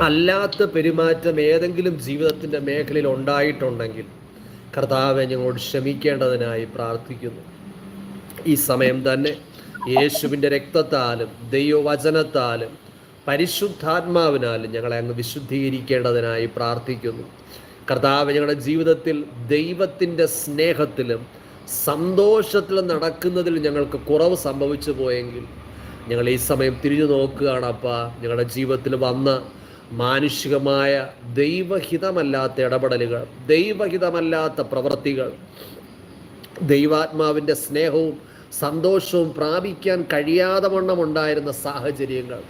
അല്ലാത്ത പെരുമാറ്റം ഏതെങ്കിലും ജീവിതത്തിൻ്റെ മേഖലയിൽ ഉണ്ടായിട്ടുണ്ടെങ്കിൽ കർത്താവെ ഞങ്ങളോട് ക്ഷമിക്കേണ്ടതിനായി പ്രാർത്ഥിക്കുന്നു. ഈ സമയം തന്നെ യേശുവിൻ്റെ രക്തത്താലും ദൈവവചനത്താലും പരിശുദ്ധാത്മാവിനാലും ഞങ്ങളെ അങ്ങ് വിശുദ്ധീകരിക്കേണ്ടതിനായി പ്രാർത്ഥിക്കുന്നു. കർത്താവ്, ഞങ്ങളുടെ ജീവിതത്തിൽ ദൈവത്തിൻ്റെ സ്നേഹത്തിലും സന്തോഷത്തിലും നടക്കുന്നതിൽ ഞങ്ങൾക്ക് കുറവ് സംഭവിച്ചു പോയെങ്കിൽ ഞങ്ങൾ ഈ സമയം തിരിഞ്ഞു നോക്കുകയാണ് അപ്പ. ഞങ്ങളുടെ ജീവിതത്തിൽ വന്ന മാനുഷികമായ ദൈവഹിതമല്ലാത്ത ഇടപെടലുകൾ, ദൈവഹിതമല്ലാത്ത പ്രവൃത്തികൾ, ദൈവാത്മാവിൻ്റെ സ്നേഹവും സന്തോഷവും പ്രാപിക്കാൻ കഴിയാതെ വണ്ണം ഉണ്ടായിരുന്ന സാഹചര്യങ്ങൾ,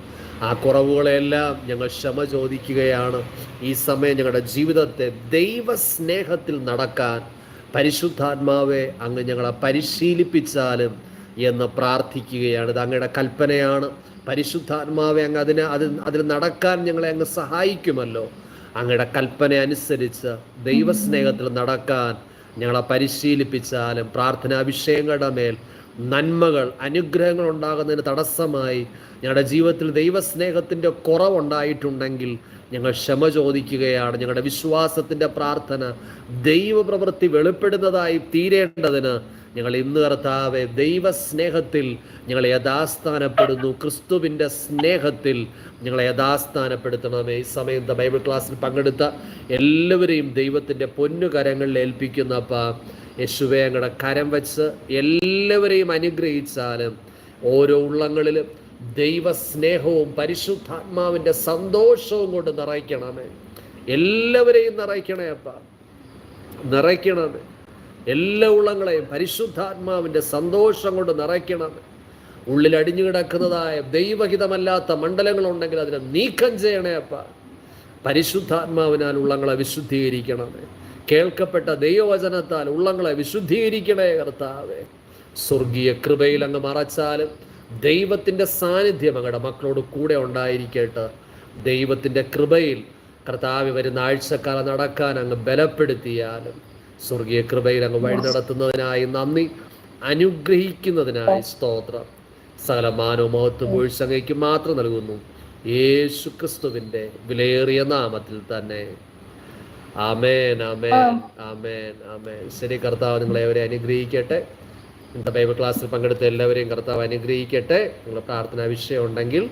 ആ കുറവുകളെല്ലാം ഞങ്ങൾ ക്ഷമ ചോദിക്കുകയാണ്. ഈ സമയം ഞങ്ങളുടെ ജീവിതത്തെ ദൈവസ്നേഹത്തിൽ നടക്കാൻ പരിശുദ്ധാത്മാവെ അങ്ങ് ഞങ്ങളെ പരിശീലിപ്പിച്ചാലും എന്ന് പ്രാർത്ഥിക്കുകയാണ്. ഇത് അങ്ങയുടെ കൽപ്പനയാണ്. പരിശുദ്ധാത്മാവെ അങ്ങ് അതിൽ നടക്കാൻ ഞങ്ങളെ അങ്ങ് സഹായിക്കുമല്ലോ. അങ്ങയുടെ കൽപ്പന അനുസരിച്ച് ദൈവസ്നേഹത്തിൽ നടക്കാൻ ഞങ്ങളെ പരിശീലിപ്പിച്ചാലും പ്രാർത്ഥനാ വിഷയങ്ങളുടെ മേൽ നന്മകൾ, അനുഗ്രഹങ്ങൾ ഉണ്ടാകുന്നതിന് തടസ്സമായി ഞങ്ങളുടെ ജീവിതത്തിൽ ദൈവസ്നേഹത്തിൻ്റെ കുറവുണ്ടായിട്ടുണ്ടെങ്കിൽ ഞങ്ങൾ ക്ഷമ ചോദിക്കുകയാണ്. ഞങ്ങളുടെ വിശ്വാസത്തിൻ്റെ പ്രാർത്ഥന ദൈവപ്രവൃത്തി വെളിപ്പെടുന്നതായി തീരേണ്ടതിന് ഞങ്ങൾ ഇന്ന് കർത്താവെ ദൈവസ്നേഹത്തിൽ ഞങ്ങളെ യഥാസ്ഥാനപ്പെടുന്നു. ക്രിസ്തുവിൻ്റെ സ്നേഹത്തിൽ ഞങ്ങളെ യഥാസ്ഥാനപ്പെടുത്തണമേ. ഈ സമയത്ത് ബൈബിൾ ക്ലാസ്സിൽ പങ്കെടുത്ത എല്ലാവരെയും ദൈവത്തിൻ്റെ പൊന്നുകരങ്ങളിൽ ഏൽപ്പിക്കുന്നപ്പ യേശുവേ, ഞങ്ങളുടെ കരം വെച്ച് എല്ലാവരെയും അനുഗ്രഹിച്ചാലും ഓരോ ഉള്ളങ്ങളിലും ദൈവസ്നേഹവും പരിശുദ്ധാത്മാവിൻ്റെ സന്തോഷവും കൊണ്ട് നിറയ്ക്കണമേ. എല്ലാവരെയും നിറയ്ക്കണേ അപ്പ, നിറയ്ക്കണമേ. എല്ലാ ഉള്ളങ്ങളെയും പരിശുദ്ധാത്മാവിൻ്റെ സന്തോഷം കൊണ്ട് നിറയ്ക്കണമേ. ഉള്ളിൽ അടിഞ്ഞു കിടക്കുന്നതായ ദൈവഹിതമല്ലാത്ത മണ്ഡലങ്ങളുണ്ടെങ്കിൽ അതിനെ നീക്കം ചെയ്യണേ അപ്പ. പരിശുദ്ധാത്മാവിനാൽ ഉള്ളങ്ങളെ വിശുദ്ധീകരിക്കണമേ. കേൾക്കപ്പെട്ട ദൈവവചനത്താൽ ഉള്ളങ്ങളെ വിശുദ്ധീകരിക്കണേ കർത്താവേ. സ്വർഗീയ കൃപയിൽ അങ്ങ് മറച്ചാലും ദൈവത്തിൻ്റെ സാന്നിധ്യം അങ്ങയുടെ മക്കളോട് കൂടെ ഉണ്ടായിരിക്കട്ടെ. ദൈവത്തിൻ്റെ കൃപയിൽ കർത്താവ് വരുന്ന ആഴ്ചക്കാലം നടക്കാൻ അങ്ങ് ബലപ്പെടുത്തിയാലും സ്വർഗീയ കൃപയിൽ അങ്ങ് വഴി നടത്തുന്നതിനായി നന്ദി, അനുഗ്രഹിക്കുന്നതിനായി സ്തോത്രം. സകല മാനവും മഹത്വവും വീഴ്ചങ്ങയ്ക്ക് മാത്രം നൽകുന്നു യേശു ക്രിസ്തുവിൻ്റെ വിലയേറിയ നാമത്തിൽ തന്നെ. ആമേൻ, ആമേൻ, ആമേൻ, ആമേൻ. ശരി, കർത്താവ് നിങ്ങളെ അവരെ അനുഗ്രഹിക്കട്ടെ. ഇന്നത്തെ ബൈബിൾ ക്ലാസ്സിൽ പങ്കെടുത്ത എല്ലാവരെയും കർത്താവ് അനുഗ്രഹിക്കട്ടെ. നിങ്ങളുടെ പ്രാർത്ഥനാ വിഷയം ഉണ്ടെങ്കിൽ